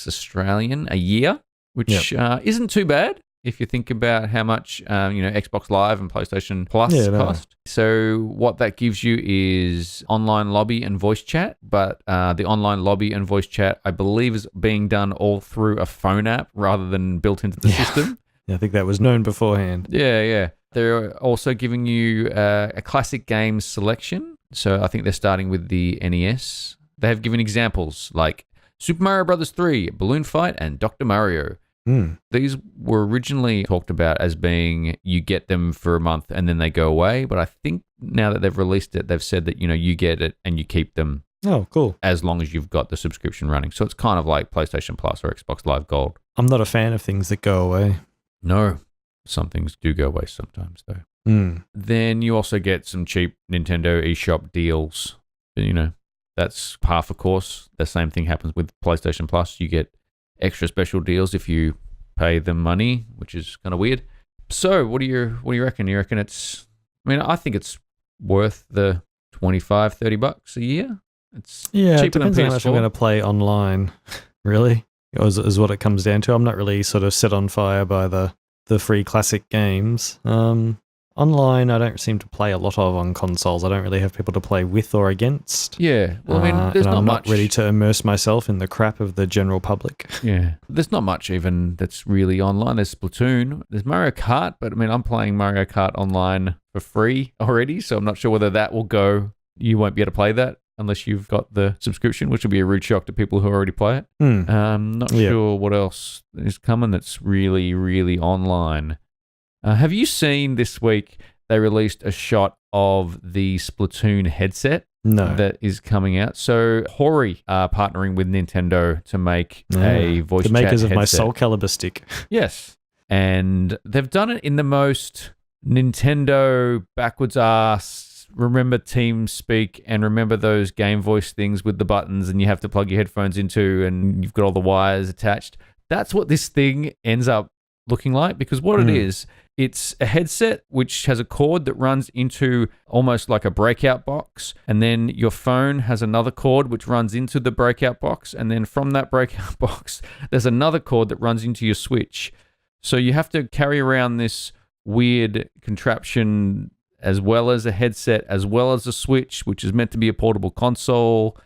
Speaker 1: Australian a year, which isn't too bad if you think about how much Xbox Live and PlayStation Plus cost. So what that gives you is online lobby and voice chat, but the online lobby and voice chat, I believe, is being done all through a phone app rather than built into the system.
Speaker 2: Yeah, I think that was known beforehand.
Speaker 1: Yeah. They're also giving you a classic games selection. So I think they're starting with the NES. They have given examples like Super Mario Bros. 3, Balloon Fight, and Dr. Mario. These were originally talked about as being you get them for a month and then they go away. But I think now that they've released it, they've said that, you get it and you keep them.
Speaker 2: Oh, cool.
Speaker 1: As long as you've got the subscription running. So it's kind of like PlayStation Plus or Xbox Live Gold.
Speaker 2: I'm not a fan of things that go away.
Speaker 1: No. Some things do go away sometimes, though. Then you also get some cheap Nintendo eShop deals. That's par for course. The same thing happens with PlayStation Plus. You get extra special deals if you pay them money, which is kind of weird. So, what do you reckon? You reckon it's? I think it's worth the $25-$30 a year. It's cheaper
Speaker 2: it depends
Speaker 1: than
Speaker 2: how much I'm going to play online. Really, is what it comes down to. I'm not really sort of set on fire by the free classic games. Online, I don't seem to play a lot of on consoles. I don't really have people to play with or against.
Speaker 1: Yeah. Well, I mean, there's
Speaker 2: and
Speaker 1: not
Speaker 2: I'm
Speaker 1: much.
Speaker 2: not ready to immerse myself in the crap of the general public.
Speaker 1: Yeah. There's not much even that's really online. There's Splatoon. There's Mario Kart, but I mean, I'm playing Mario Kart online for free already, so I'm not sure whether that will go. You won't be able to play that unless you've got the subscription, which will be a rude shock to people who already play it. Not sure what else is coming that's really, really online. Have you seen this week they released a shot of the Splatoon headset?
Speaker 2: No.
Speaker 1: That is coming out. So Hori are partnering with Nintendo to make a voice chat headset.
Speaker 2: The makers of my Soul Calibur stick.
Speaker 1: Yes. And they've done it in the most Nintendo backwards ass, remember TeamSpeak and remember those Game Voice things with the buttons and you have to plug your headphones into and you've got all the wires attached. That's what this thing ends up looking like, because what it is, it's a headset which has a cord that runs into almost like a breakout box, and then your phone has another cord which runs into the breakout box, and then from that breakout box there's another cord that runs into your Switch. So you have to carry around this weird contraption as well as a headset, as well as a Switch, which is meant to be a portable console,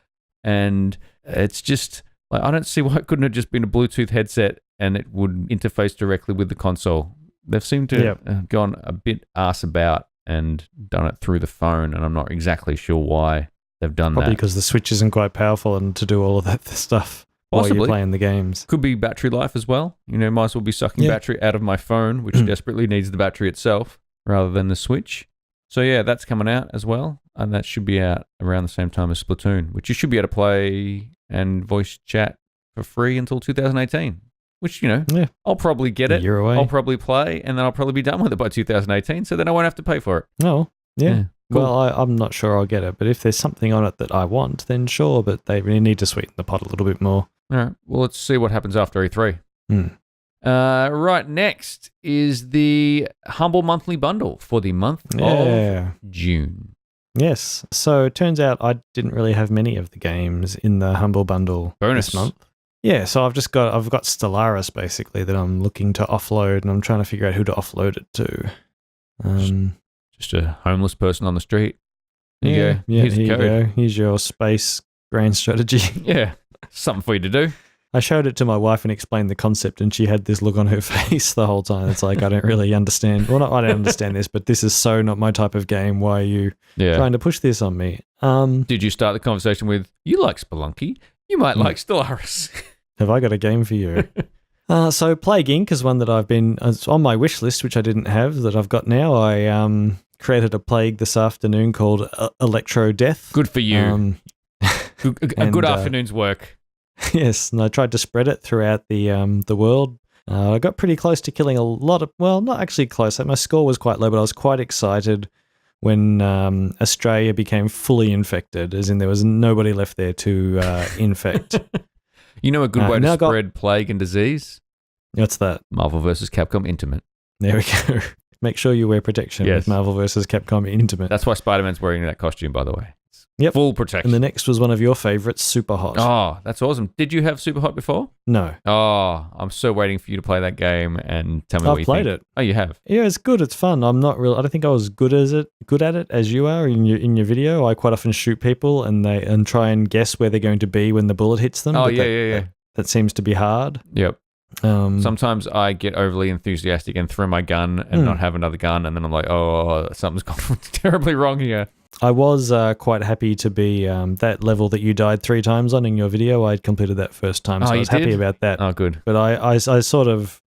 Speaker 1: and it's just like, I don't see why it couldn't have just been a Bluetooth headset and it would interface directly with the console. They've seemed to have gone a bit arse about and done it through the phone, and I'm not exactly sure why they've done
Speaker 2: Probably
Speaker 1: that.
Speaker 2: because the Switch isn't quite powerful and to do all of that stuff while you're playing the games.
Speaker 1: Could be battery life as well. You know, might as well be sucking battery out of my phone, which desperately needs the battery itself rather than the Switch. So yeah, that's coming out as well, and that should be out around the same time as Splatoon, which you should be able to play and voice chat for free until 2018. Which, you know, I'll probably get it. I'll probably play, and then I'll probably be done with it by 2018, so then I won't have to pay for it.
Speaker 2: Oh, yeah.
Speaker 1: Cool.
Speaker 2: Well, I'm not sure I'll get it, but if there's something on it that I want, then sure, but they really need to sweeten the pot a little bit more.
Speaker 1: All right. Well, let's see what happens after E3. Right, next is the Humble Monthly Bundle for the month of June.
Speaker 2: Yes. So it turns out I didn't really have many of the games in the Humble Bundle this month. Yeah, so I've got Stellaris basically that I'm looking to offload, and I'm trying to figure out who to offload it to.
Speaker 1: Just a homeless person on the street. There you go.
Speaker 2: Yeah, here you go. Here's your space grand strategy.
Speaker 1: Yeah, something for you to do.
Speaker 2: I showed it to my wife and explained the concept, and she had this look on her face the whole time. It's like, I don't really understand. Well, I don't understand this, but this is so not my type of game. Why are you trying to push this on me?
Speaker 1: Did you start the conversation with, you like Spelunky? You might like Stellaris.
Speaker 2: Have I got a game for you? So Plague Inc. is one that it's on my wish list, which I didn't have, that I've got now. I created a Plague this afternoon called Electro Death.
Speaker 1: Good for you. A good afternoon's work.
Speaker 2: Yes, and I tried to spread it throughout the world. I got pretty close to killing a lot of, well, not actually close. My score was quite low, but I was quite excited when Australia became fully infected, as in there was nobody left there to infect.
Speaker 1: You know a good way to spread plague and disease?
Speaker 2: What's that?
Speaker 1: Marvel vs. Capcom Intimate.
Speaker 2: There we go. Make sure you wear protection with Marvel vs. Capcom Intimate.
Speaker 1: That's why Spider-Man's wearing that costume, by the way.
Speaker 2: Yep.
Speaker 1: Full protection.
Speaker 2: And the next was one of your favorites, Super Hot.
Speaker 1: Oh, that's awesome. Did you have Super Hot before?
Speaker 2: No.
Speaker 1: Oh, I'm so waiting for you to play that game and tell me what you think. I've played it. Oh, you have?
Speaker 2: Yeah, it's good. It's fun. I don't think I was good at it as you are in your video. I quite often shoot people and try and guess where they're going to be when the bullet hits them.
Speaker 1: Oh, yeah.
Speaker 2: That seems to be hard.
Speaker 1: Yep. Sometimes I get overly enthusiastic and throw my gun and not have another gun, and then I'm like, oh, something's gone terribly wrong here.
Speaker 2: I was quite happy to be that level that you died 3 times on in your video. I completed that first time, so I was happy about that.
Speaker 1: Oh, good.
Speaker 2: But I sort of,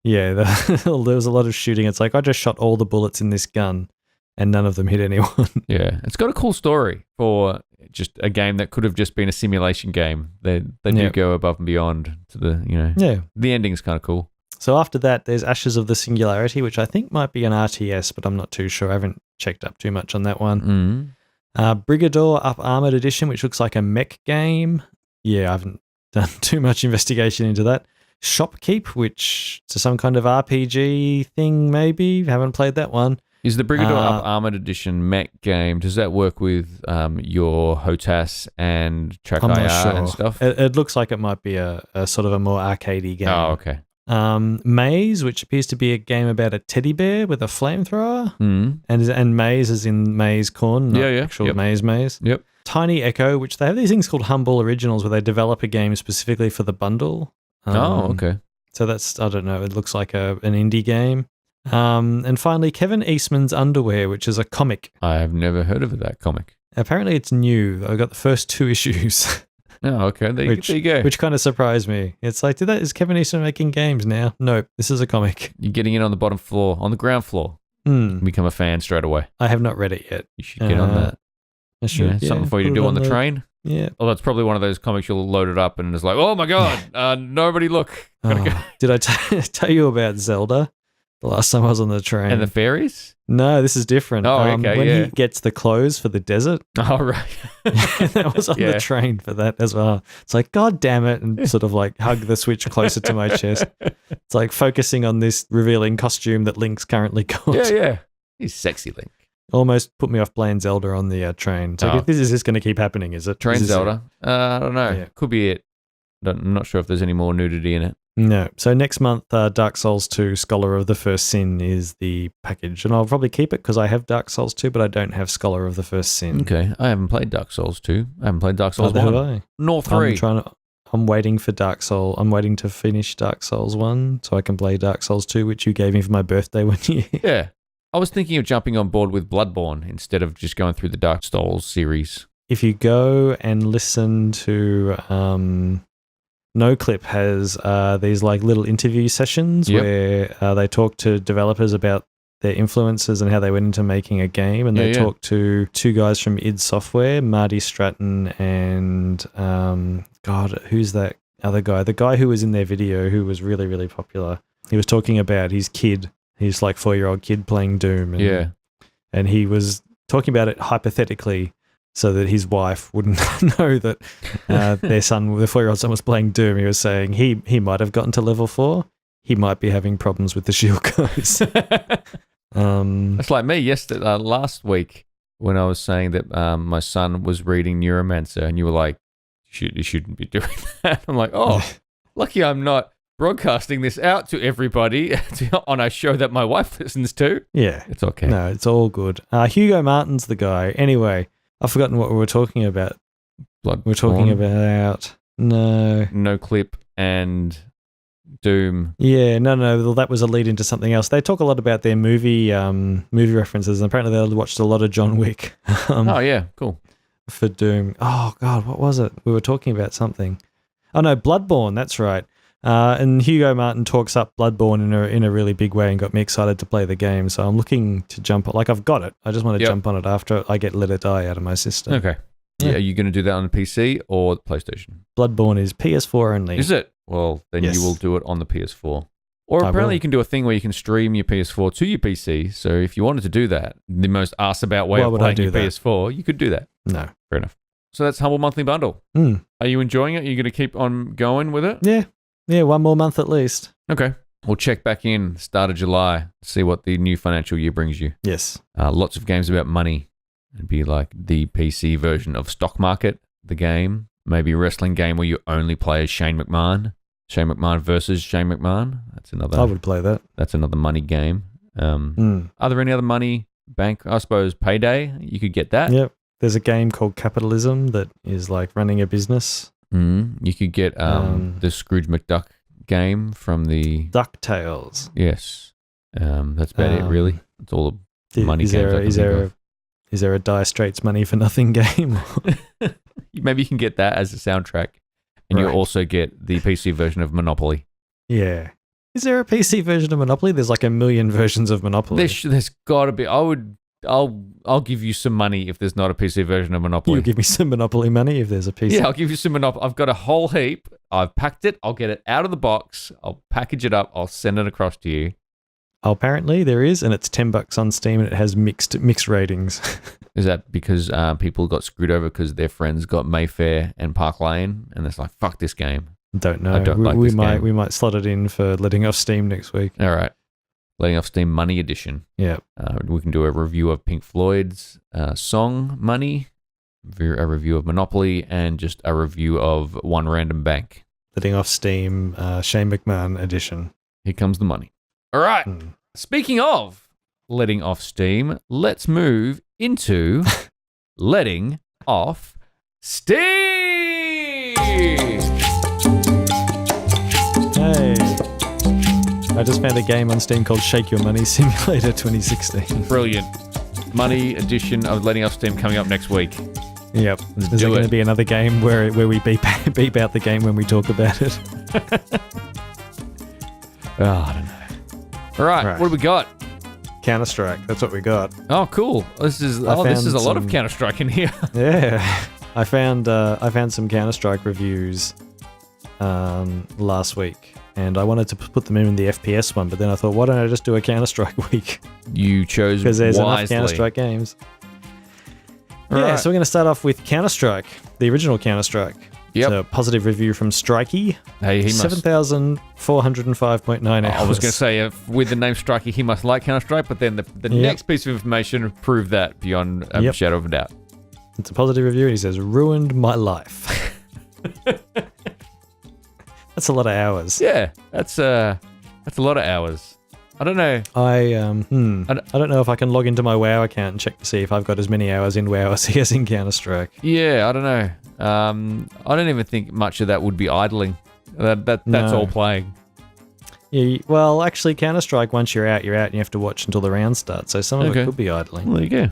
Speaker 2: there was a lot of shooting. It's like I just shot all the bullets in this gun, and none of them hit anyone. Yeah,
Speaker 1: it's got a cool story for just a game that could have just been a simulation game. They do go above and beyond to the ending's kind of cool.
Speaker 2: So after that, there's Ashes of the Singularity, which I think might be an RTS, but I'm not too sure. I haven't checked up too much on that one. Brigador Up Armored Edition, which looks like a mech game. Yeah, I haven't done too much investigation into that. Shopkeep, which is some kind of RPG thing, maybe. Haven't played that one.
Speaker 1: Is the Brigador Up Armored Edition mech game, does that work with your HOTAS and Track IR and stuff?
Speaker 2: It looks like it might be a sort of a more arcadey game.
Speaker 1: Oh, okay.
Speaker 2: Maze, which appears to be a game about a teddy bear with a flamethrower.
Speaker 1: Mm.
Speaker 2: And maze is in maize corn, not actual maze.
Speaker 1: Yep.
Speaker 2: Tiny Echo, which they have these things called Humble Originals where they develop a game specifically for the bundle.
Speaker 1: Okay.
Speaker 2: So that's, I don't know, it looks like an indie game. And finally, Kevin Eastman's Underwear, which is a comic.
Speaker 1: I have never heard of that comic.
Speaker 2: Apparently it's new. I got the first 2 issues.
Speaker 1: Oh, okay. There you go.
Speaker 2: Which kind of surprised me. It's like, is Kevin Eastman making games now? Nope, this is a comic.
Speaker 1: You're getting in on the bottom floor, on the ground floor. You can become a fan straight away.
Speaker 2: I have not read it yet.
Speaker 1: You should get on that.
Speaker 2: I should.
Speaker 1: Yeah, something for you to do on the train.
Speaker 2: Yeah.
Speaker 1: Well, that's probably one of those comics you'll load it up and it's like, oh my God, nobody look. Gotta go.
Speaker 2: Did I tell you about Zelda the last time I was on the train?
Speaker 1: And the fairies?
Speaker 2: No, this is different.
Speaker 1: Oh, okay,
Speaker 2: when he gets the clothes for the desert.
Speaker 1: Oh, right.
Speaker 2: I was on the train for that as well. It's like, God damn it, and sort of like hug the Switch closer to my chest. It's like focusing on this revealing costume that Link's currently got.
Speaker 1: Yeah. He's sexy Link.
Speaker 2: Almost put me off playing Zelda on the train. So this is just going to keep happening, is it?
Speaker 1: Train Zelda? I don't know.
Speaker 2: Yeah.
Speaker 1: Could be it. I'm not sure if there's any more nudity in it.
Speaker 2: No. So next month, Dark Souls 2 Scholar of the First Sin is the package. And I'll probably keep it because I have Dark Souls 2, but I don't have Scholar of the First Sin.
Speaker 1: Okay. I haven't played Dark Souls 2. I haven't played Dark Souls 1.
Speaker 2: Have I?
Speaker 1: Nor 3.
Speaker 2: I'm waiting for Dark Souls. I'm waiting to finish Dark Souls 1 so I can play Dark Souls 2, which you gave me for my birthday one year.
Speaker 1: Yeah. I was thinking of jumping on board with Bloodborne instead of just going through the Dark Souls series.
Speaker 2: If you go and listen to NoClip has these like little interview sessions where they talk to developers about their influences and how they went into making a game, and they talk to 2 guys from id Software, Marty Stratton and God, who's that other guy? The guy who was in their video who was really, really popular. He was talking about his kid. He's like 4-year-old kid playing Doom. And he was talking about it hypothetically so that his wife wouldn't know that their son, the 4-year-old son, was playing Doom. He was saying he might have gotten to level 4. He might be having problems with the shield codes.
Speaker 1: That's like me last week when I was saying that my son was reading Neuromancer and you were like, you shouldn't be doing that. I'm like, oh, lucky I'm not broadcasting this out to everybody on a show that my wife listens to.
Speaker 2: Yeah.
Speaker 1: It's okay.
Speaker 2: No, it's all good. Hugo Martin's the guy. Anyway, I've forgotten what we were talking about. We're talking about... No
Speaker 1: Clip and Doom.
Speaker 2: Yeah, no. Well, that was a lead into something else. They talk a lot about their movie references, and apparently they watched a lot of John Wick.
Speaker 1: Oh, yeah. Cool.
Speaker 2: For Doom. Oh, God, what was it? We were talking about something. Oh, no, Bloodborne. That's right. And Hugo Martin talks up Bloodborne in a really big way and got me excited to play the game. So I'm looking to jump on. Like, I've got it. I just want to jump on it after I get Let It Die out of my system.
Speaker 1: Okay. Yeah. Are you going to do that on the PC or the PlayStation?
Speaker 2: Bloodborne is PS4 only.
Speaker 1: Is it? Well, then you will do it on the PS4. Or apparently you can do a thing where you can stream your PS4 to your PC. So if you wanted to do that, the most ass-about way of playing your PS4, you could do that.
Speaker 2: No.
Speaker 1: Fair enough. So that's Humble Monthly Bundle. Are you enjoying it? Are you going to keep on going with it?
Speaker 2: Yeah. Yeah, 1 more month at least.
Speaker 1: Okay. We'll check back in start of July, see what the new financial year brings you.
Speaker 2: Yes.
Speaker 1: Lots of games about money. It'd be like the PC version of Stock Market, the game. Maybe a wrestling game where you only play as Shane McMahon. Shane McMahon versus Shane McMahon. That's another.
Speaker 2: I would play that.
Speaker 1: That's another money game. Are there any other money bank? I suppose Payday. You could get that.
Speaker 2: Yep. There's a game called Capitalism that is like running a business.
Speaker 1: You could get the Scrooge McDuck game from the
Speaker 2: DuckTales.
Speaker 1: Yes, that's about it. Really, it's all the money games.
Speaker 2: Is there a Dire Straits Money for Nothing game?
Speaker 1: Maybe you can get that as a soundtrack, and you also get the PC version of Monopoly.
Speaker 2: Yeah. Is there a PC version of Monopoly? There's like a million versions of Monopoly.
Speaker 1: There's got to be. I'll give you some money if there's not a PC version of Monopoly.
Speaker 2: You give me some Monopoly money if there's a PC.
Speaker 1: Yeah, I'll give you some Monopoly. I've got a whole heap. I've packed it. I'll get it out of the box. I'll package it up. I'll send it across to you.
Speaker 2: Apparently there is, and it's $10 on Steam, and it has mixed ratings.
Speaker 1: Is that because people got screwed over because their friends got Mayfair and Park Lane, and it's like, fuck this game?
Speaker 2: Don't know.
Speaker 1: I don't like this game.
Speaker 2: We might slot it in for letting off Steam next week.
Speaker 1: All right. Letting off Steam Money Edition.
Speaker 2: Yeah.
Speaker 1: We can do a review of Pink Floyd's song Money, a review of Monopoly, and just a review of One Random Bank.
Speaker 2: letting off steam, Shane McMahon edition.
Speaker 1: Here comes the money. All right. Speaking of letting off steam, let's move into letting off steam.
Speaker 2: Hey. I just found a game on Steam called Shake Your Money Simulator 2016.
Speaker 1: Brilliant. Money edition of letting off steam coming up next week.
Speaker 2: Yep. Is there going to be another game where we beep out the game when we talk about it?
Speaker 1: I don't know. All right. What do we got?
Speaker 2: Counter-Strike. That's what we got.
Speaker 1: Oh, cool. This is a lot of Counter-Strike in here.
Speaker 2: Yeah. I found some Counter-Strike reviews last week, and I wanted to put them in the FPS one, but then I thought, why don't I just do a Counter-Strike week?
Speaker 1: You chose
Speaker 2: because there's
Speaker 1: wisely.
Speaker 2: enough Counter-Strike games.
Speaker 1: Right.
Speaker 2: So we're going to start off with Counter-Strike, the original Counter-Strike.
Speaker 1: Yep.
Speaker 2: So positive review from Strikey.
Speaker 1: Hey, he must.
Speaker 2: 7,405.9 hours.
Speaker 1: I was going to say, with the name Strikey, he must like Counter-Strike, but then the next piece of information proved that beyond a shadow of a doubt.
Speaker 2: It's a positive review, and he says, ruined my life. That's a lot of hours.
Speaker 1: Yeah, that's a lot of hours. I don't know.
Speaker 2: I don't know if I can log into my WoW account and check to see if I've got as many hours in WoW as he has in Counter-Strike.
Speaker 1: Yeah, I don't know. I don't even think much of that would be idling. That's all playing.
Speaker 2: Yeah, well, actually, Counter-Strike, once you're out, and you have to watch until the round starts, so some of it could be idling.
Speaker 1: Well, there you go.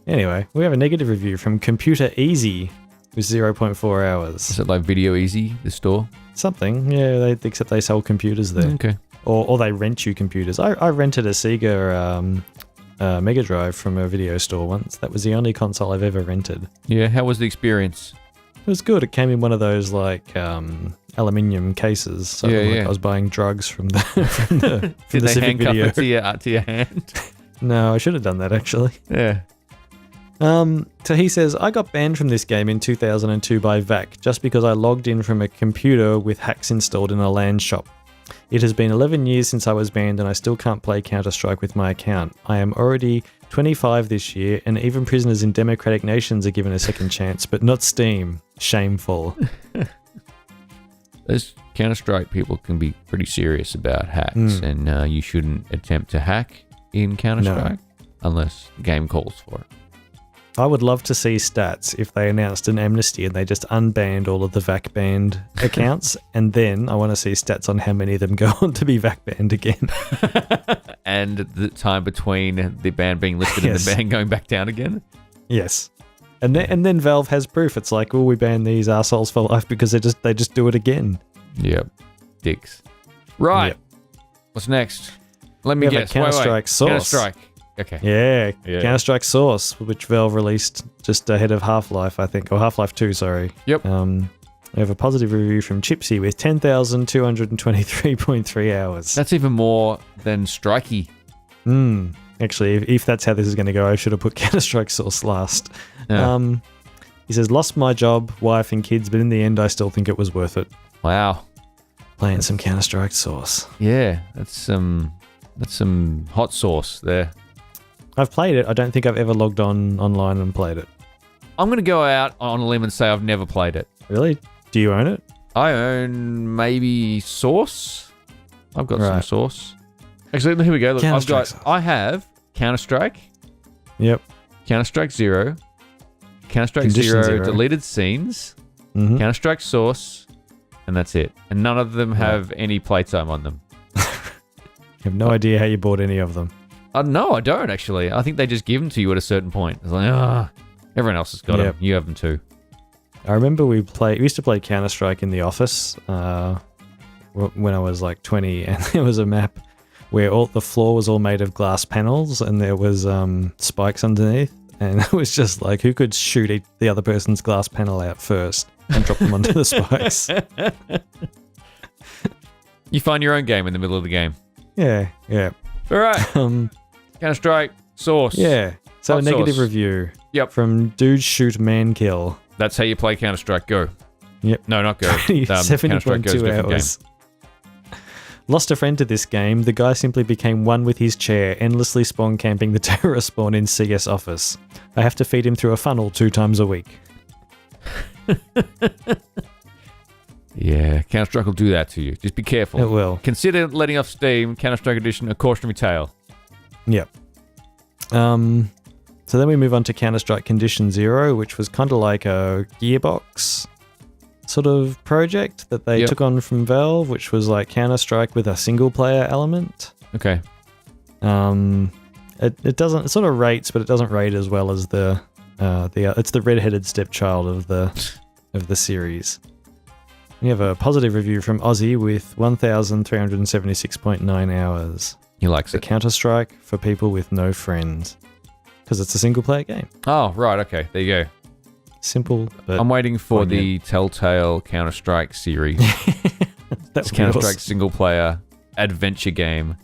Speaker 2: Anyway, we have a negative review from Computer Easy with 0.4 hours.
Speaker 1: Is it like Video Easy, the store?
Speaker 2: Something, yeah, except they sell computers there.
Speaker 1: Okay.
Speaker 2: Or they rent you computers. I rented a Sega Mega Drive from a video store once. That was the only console I've ever rented.
Speaker 1: Yeah, how was the experience?
Speaker 2: It was good. It came in one of those like aluminium cases. So I was buying drugs from the
Speaker 1: Did they
Speaker 2: Civic
Speaker 1: handcuff
Speaker 2: video.
Speaker 1: it to your hand?
Speaker 2: No, I should have done that actually.
Speaker 1: Yeah.
Speaker 2: So he says, I got banned from this game in 2002 by VAC just because I logged in from a computer with hacks installed in a LAN shop. It has been 11 years since I was banned and I still can't play Counter-Strike with my account. I am already 25 this year and even prisoners in democratic nations are given a second chance, but not Steam. Shameful.
Speaker 1: Those Counter-Strike people can be pretty serious about hacks and you shouldn't attempt to hack in Counter-Strike unless the game calls for it.
Speaker 2: I would love to see stats if they announced an amnesty and they just unbanned all of the VAC banned accounts, and then I want to see stats on how many of them go on to be VAC banned again.
Speaker 1: And the time between the ban being lifted and the ban going back down again?
Speaker 2: Yes. And then Valve has proof. It's like, we ban these assholes for life because they just do it again.
Speaker 1: Yep. Dicks. Right. Yep. What's next? Let me guess.
Speaker 2: Counter-Strike Source.
Speaker 1: Counter-Strike. Okay.
Speaker 2: Yeah, Counter-Strike Source, which Valve released just ahead of Half-Life, I think, or Half-Life 2, sorry.
Speaker 1: Yep.
Speaker 2: We have a positive review from Chipsy with 10,223.3 hours.
Speaker 1: That's even more than Strikey.
Speaker 2: Actually, if that's how this is going to go, I should have put Counter-Strike Source last. Yeah. He says, lost my job, wife and kids, but in the end, I still think it was worth it.
Speaker 1: Wow.
Speaker 2: Playing some Counter-Strike Source.
Speaker 1: Yeah, that's some hot sauce there.
Speaker 2: I've played it. I don't think I've ever logged online and played it.
Speaker 1: I'm going to go out on a limb and say I've never played it.
Speaker 2: Really? Do you own it?
Speaker 1: I own maybe Source. I've got some Source. Actually, here we go. Look, I have Counter-Strike.
Speaker 2: Yep.
Speaker 1: Counter-Strike 0. Counter-Strike 0 deleted scenes. Counter-Strike Source. And that's it. And none of them have any playtime on them.
Speaker 2: I have no idea how you bought any of them.
Speaker 1: No, I don't actually. I think they just give them to you at a certain point. It's like, everyone else has got them. You have them too.
Speaker 2: I remember we used to play Counter-Strike in the office when I was like 20, and there was a map where the floor was all made of glass panels and there was spikes underneath, and it was just like, who could shoot the other person's glass panel out first and drop them onto the spikes?
Speaker 1: You find your own game in the middle of the game.
Speaker 2: Yeah.
Speaker 1: All right. Counter-Strike Source.
Speaker 2: Yeah. So a negative review.
Speaker 1: Yep.
Speaker 2: From Dude Shoot Man Kill.
Speaker 1: That's how you play Counter-Strike. Go.
Speaker 2: Yep.
Speaker 1: No, not go.
Speaker 2: 70.2 hours. Lost a friend to this game. The guy simply became one with his chair, endlessly spawn camping the terrorist spawn in CS Office. I have to feed him through a funnel 2 times a week.
Speaker 1: Yeah. Counter-Strike will do that to you. Just be careful.
Speaker 2: It will.
Speaker 1: Consider letting off Steam, Counter-Strike Edition, a cautionary tale.
Speaker 2: Yep. So then we move on to Counter-Strike Condition Zero, which was kind of like a Gearbox sort of project that they took on from Valve, which was like Counter-Strike with a single-player element.
Speaker 1: Okay.
Speaker 2: It doesn't. It sort of rates, but it doesn't rate as well as it's the redheaded stepchild of the series. We have a positive review from Aussie with 1,376.9 hours.
Speaker 1: He likes it.
Speaker 2: Counter-Strike for people with no friends. Because it's a single-player game.
Speaker 1: Oh, right. Okay. There you go.
Speaker 2: Simple. But
Speaker 1: I'm waiting for the Telltale Counter-Strike series. It's Counter-Strike single-player adventure game.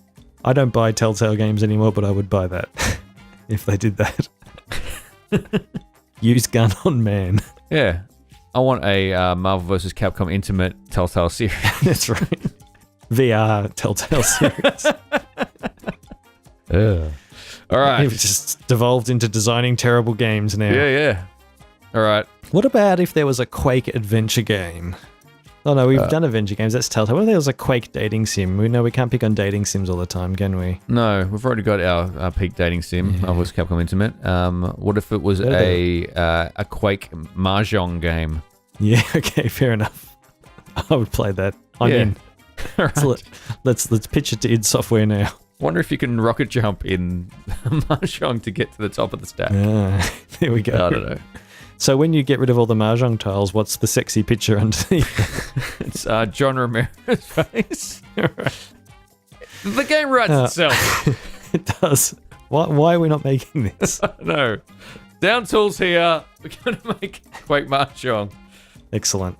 Speaker 2: I don't buy Telltale games anymore, but I would buy that if they did that. Use gun on man.
Speaker 1: Yeah. I want a Marvel vs. Capcom Intimate Telltale series.
Speaker 2: That's right. VR Telltale series.
Speaker 1: All right.
Speaker 2: We've just devolved into designing terrible games now.
Speaker 1: Yeah. All right.
Speaker 2: What about if there was a Quake adventure game? Oh no, we've done adventure games. That's Telltale. What if there was a Quake dating sim? We know we can't pick on dating sims all the time, can we?
Speaker 1: No, we've already got our peak dating sim, Marvel vs. Capcom Intimate. What if it was a Quake mahjong game?
Speaker 2: Yeah, okay, fair enough. I would play that. I'm in.
Speaker 1: Right.
Speaker 2: So let's pitch it to id Software now.
Speaker 1: Wonder if you can rocket jump in mahjong to get to the top of the stack.
Speaker 2: There we go.
Speaker 1: I don't know.
Speaker 2: So when you get rid of all the mahjong tiles, what's the sexy picture underneath?
Speaker 1: It's John Romero's face. The game writes itself.
Speaker 2: It does. Why are we not making this?
Speaker 1: No. Down tools here. We're going to make Quake mahjong.
Speaker 2: Excellent.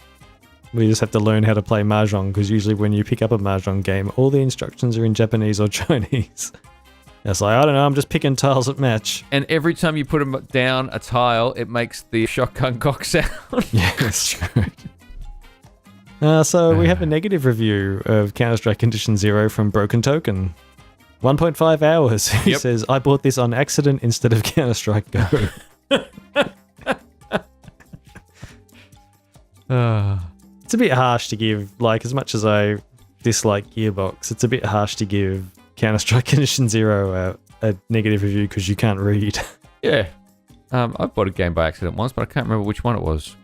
Speaker 2: We just have to learn how to play mahjong, because usually when you pick up a mahjong game, all the instructions are in Japanese or Chinese. It's like, I don't know, I'm just picking tiles that match.
Speaker 1: And every time you put down a tile, it makes the shotgun cock sound.
Speaker 2: Yeah, that's true. So we have a negative review of Counter-Strike Condition Zero from Broken Token. 1.5 hours. He says, I bought this on accident instead of Counter-Strike Go. It's a bit harsh to give, like, as much as I dislike Gearbox, it's a bit harsh to give Counter-Strike Condition Zero a negative review because you can't read.
Speaker 1: Yeah. I bought a game by accident once, but I can't remember which one it was.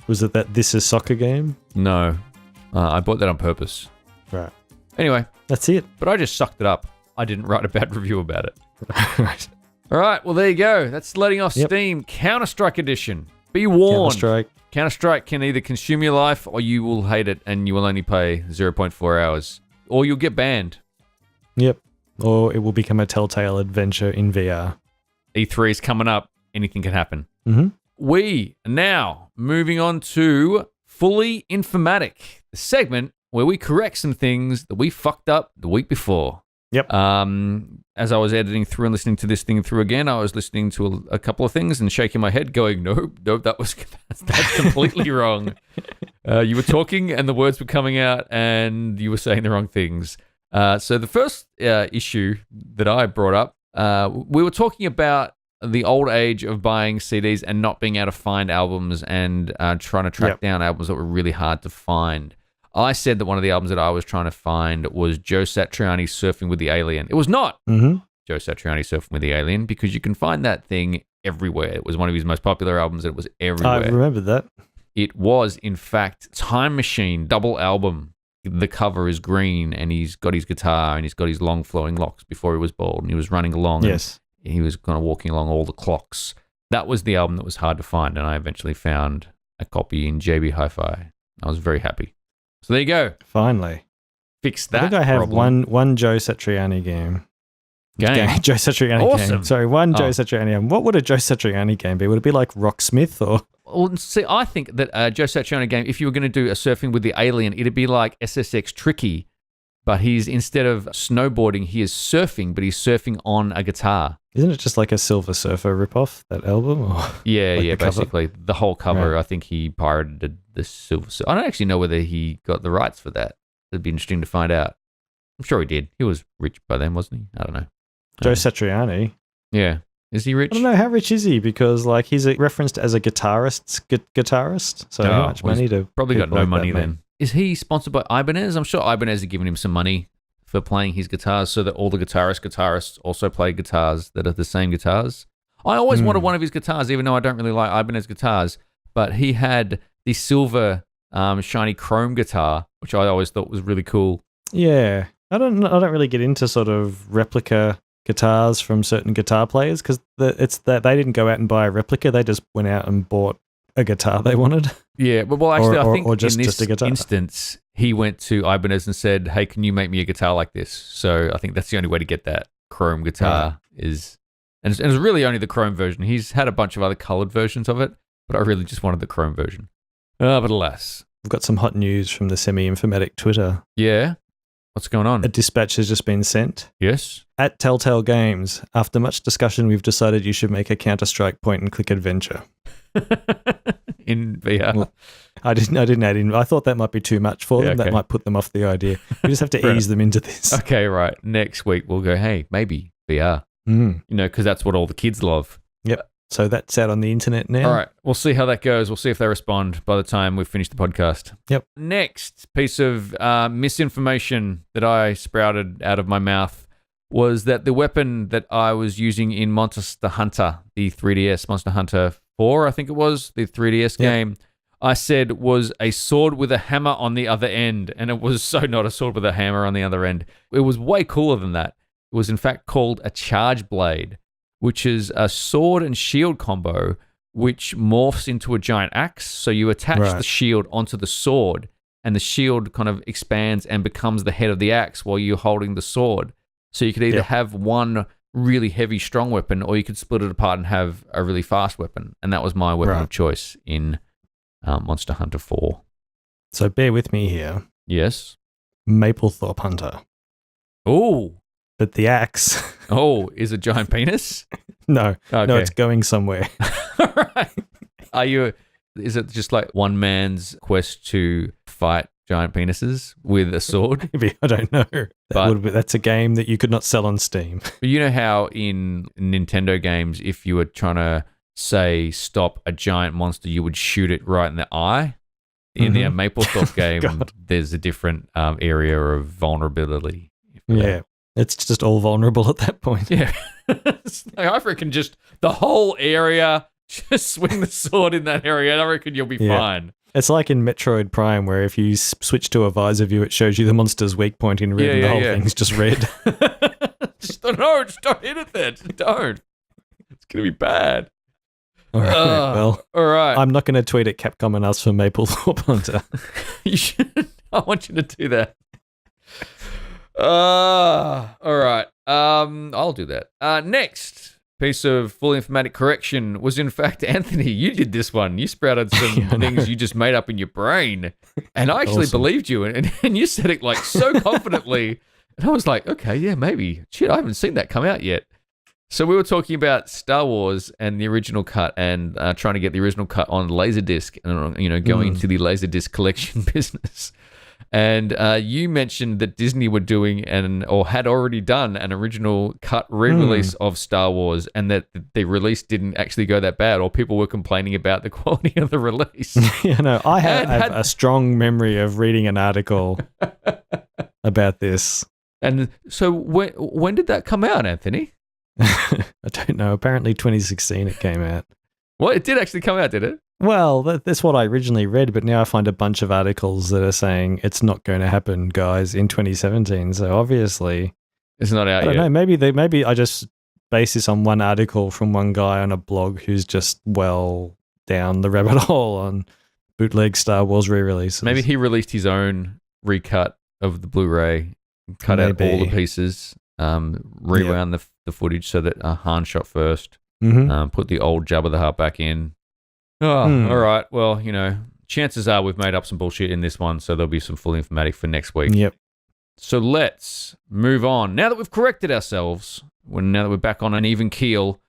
Speaker 2: Was it that This Is Soccer game?
Speaker 1: No. I bought that on purpose.
Speaker 2: Right.
Speaker 1: Anyway.
Speaker 2: That's it.
Speaker 1: But I just sucked it up. I didn't write a bad review about it.
Speaker 2: Right.
Speaker 1: All right. Well, there you go. That's letting off Steam. Counter-Strike Edition. Be warned. Counter-Strike can either consume your life or you will hate it and you will only pay 0.4 hours. Or you'll get banned.
Speaker 2: Yep. Or it will become a Telltale adventure in VR.
Speaker 1: E3 is coming up. Anything can happen.
Speaker 2: Mm-hmm.
Speaker 1: We are now moving on to Fully Informatic, the segment where we correct some things that we fucked up the week before.
Speaker 2: Yep.
Speaker 1: As I was editing through and listening to this thing through again, I was listening to a couple of things and shaking my head going, nope, that's completely wrong. You were talking and the words were coming out and you were saying the wrong things. So the first issue that I brought up, we were talking about the old age of buying CDs and not being able to find albums and trying to track down albums that were really hard to find. I said that one of the albums that I was trying to find was Joe Satriani's Surfing with the Alien. It was not Joe Satriani Surfing with the Alien because you can find that thing everywhere. It was one of his most popular albums and it was everywhere.
Speaker 2: I remember that.
Speaker 1: It was, in fact, Time Machine, double album. The cover is green and he's got his guitar and he's got his long flowing locks before he was bald and he was running along.
Speaker 2: Yes.
Speaker 1: And he was kind of walking along all the clocks. That was the album that was hard to find and I eventually found a copy in JB Hi-Fi. I was very happy. So there you go.
Speaker 2: Finally.
Speaker 1: Fix that.
Speaker 2: I think I have
Speaker 1: problem.
Speaker 2: one Joe Satriani game. Joe Satriani
Speaker 1: awesome.
Speaker 2: game. Sorry, Joe Satriani game. What would a Joe Satriani game be? Would it be like Rocksmith or?
Speaker 1: Well, see, I think that Joe Satriani game, if you were going to do a Surfing with the Alien, it'd be like SSX Tricky, but he's, instead of snowboarding, he is surfing, but he's surfing on a guitar.
Speaker 2: Isn't it just like a Silver Surfer ripoff, that album? Or
Speaker 1: yeah,
Speaker 2: like
Speaker 1: yeah, basically.
Speaker 2: Cover?
Speaker 1: The whole cover,
Speaker 2: right.
Speaker 1: I think he pirated the Silver Surfer. I don't actually know whether he got the rights for that. It'd be interesting to find out. I'm sure he did. He was rich by then, wasn't he? I don't know.
Speaker 2: Joe Satriani?
Speaker 1: Yeah. Is he rich?
Speaker 2: I don't know. How rich is he? Because like he's referenced as a guitarist. So how much money to
Speaker 1: probably got no money then. is he sponsored by Ibanez? I'm sure Ibanez are giving him some money for playing his guitars so that all the guitarists also play guitars that are the same guitars. I always wanted one of his guitars, even though I don't really like Ibanez guitars, but he had the silver shiny chrome guitar, which I always thought was really cool.
Speaker 2: Yeah. I don't really get into sort of replica guitars from certain guitar players because it's that they didn't go out and buy a replica. They just went out and bought a guitar they wanted.
Speaker 1: Yeah, but well, actually, I think
Speaker 2: or just
Speaker 1: in this
Speaker 2: a guitar.
Speaker 1: instance, he went to Ibanez and said, "Hey, can you make me a guitar like this?" So I think that's the only way to get that chrome guitar is, and it's really only the chrome version. He's had a bunch of other colored versions of it, but I really just wanted the chrome version. But alas,
Speaker 2: we've got some hot news from the Semi-Informatic Twitter.
Speaker 1: Yeah. What's going on?
Speaker 2: A dispatch has just been sent.
Speaker 1: Yes.
Speaker 2: At Telltale Games, after much discussion, we've decided you should make a Counter-Strike point-and-click adventure.
Speaker 1: In VR.
Speaker 2: Well, I didn't add in. I thought that might be too much for them.
Speaker 1: Okay.
Speaker 2: That might put them off the idea. We just have to ease them into this.
Speaker 1: Okay, right. Next week we'll go, hey, maybe VR. Because that's what all the kids love.
Speaker 2: Yep. So that's out on the internet now.
Speaker 1: All right. We'll see how that goes. We'll see if they respond by the time we've finished the podcast.
Speaker 2: Yep.
Speaker 1: Next piece of misinformation that I sprouted out of my mouth was that the weapon that I was using in Monster Hunter, the 3DS, Monster Hunter 4, I think it was, the 3DS game, I said was a sword with a hammer on the other end. And it was so not a sword with a hammer on the other end. It was way cooler than that. It was in fact called a charge blade, which is a sword and shield combo which morphs into a giant axe. So you attach the shield onto the sword and the shield kind of expands and becomes the head of the axe while you're holding the sword. So you could either have one really heavy, strong weapon or you could split it apart and have a really fast weapon. And that was my weapon of choice in Monster Hunter 4.
Speaker 2: So bear with me here.
Speaker 1: Yes.
Speaker 2: Maplethorpe Hunter.
Speaker 1: Oh.
Speaker 2: But the axe...
Speaker 1: Oh, is it giant penis?
Speaker 2: No. Okay. No, it's going somewhere.
Speaker 1: All right. Is it just like one man's quest to fight giant penises with a sword?
Speaker 2: Maybe, I don't know. That's a game that you could not sell on Steam.
Speaker 1: But you know how in Nintendo games, if you were trying to, say, stop a giant monster, you would shoot it right in the eye? In the Maplethorpe game, there's a different area of vulnerability.
Speaker 2: Yeah. It's just all vulnerable at that point.
Speaker 1: Yeah. I reckon just the whole area, just swing the sword in that area, and I reckon you'll be fine. It's
Speaker 2: like in Metroid Prime, where if you switch to a visor view, it shows you the monster's weak point in red, and the whole thing's just red.
Speaker 1: Just don't hit it then. Just don't. It's going to be bad.
Speaker 2: All right. Well,
Speaker 1: all right.
Speaker 2: I'm not going to tweet at Capcom and ask for Maplethorpe Hunter.
Speaker 1: You should. I want you to do that. All right. I'll do that. Next piece of full informatic correction was, in fact, Anthony, you did this one. You sprouted some things you just made up in your brain. And I actually believed you. And you said it like so confidently. And I was like, okay, yeah, maybe. Shit, I haven't seen that come out yet. So we were talking about Star Wars and the original cut and trying to get the original cut on Laserdisc and, going into the Laserdisc collection business. And you mentioned that Disney were doing or had already done an original cut re-release of Star Wars, and that the release didn't actually go that bad, or people were complaining about the quality of the release.
Speaker 2: I have a strong memory of reading an article about this.
Speaker 1: And so when did that come out, Anthony?
Speaker 2: I don't know. Apparently 2016 it came out.
Speaker 1: Well, it did actually come out, did it?
Speaker 2: Well, that's what I originally read, but now I find a bunch of articles that are saying it's not going to happen, guys, in 2017. So obviously,
Speaker 1: it's not out yet.
Speaker 2: I don't know. Maybe I just base this on one article from one guy on a blog who's just well down the rabbit hole on bootleg Star Wars re-releases.
Speaker 1: Maybe he released his own recut of the Blu-ray, cut out all the pieces, rewound the footage so that Han shot first, put the old Jabba the Hutt back in. Oh, all right. Well, chances are we've made up some bullshit in this one, so there'll be some full informatic for next week.
Speaker 2: Yep.
Speaker 1: So let's move on. Now that we've corrected ourselves, now that we're back on an even keel,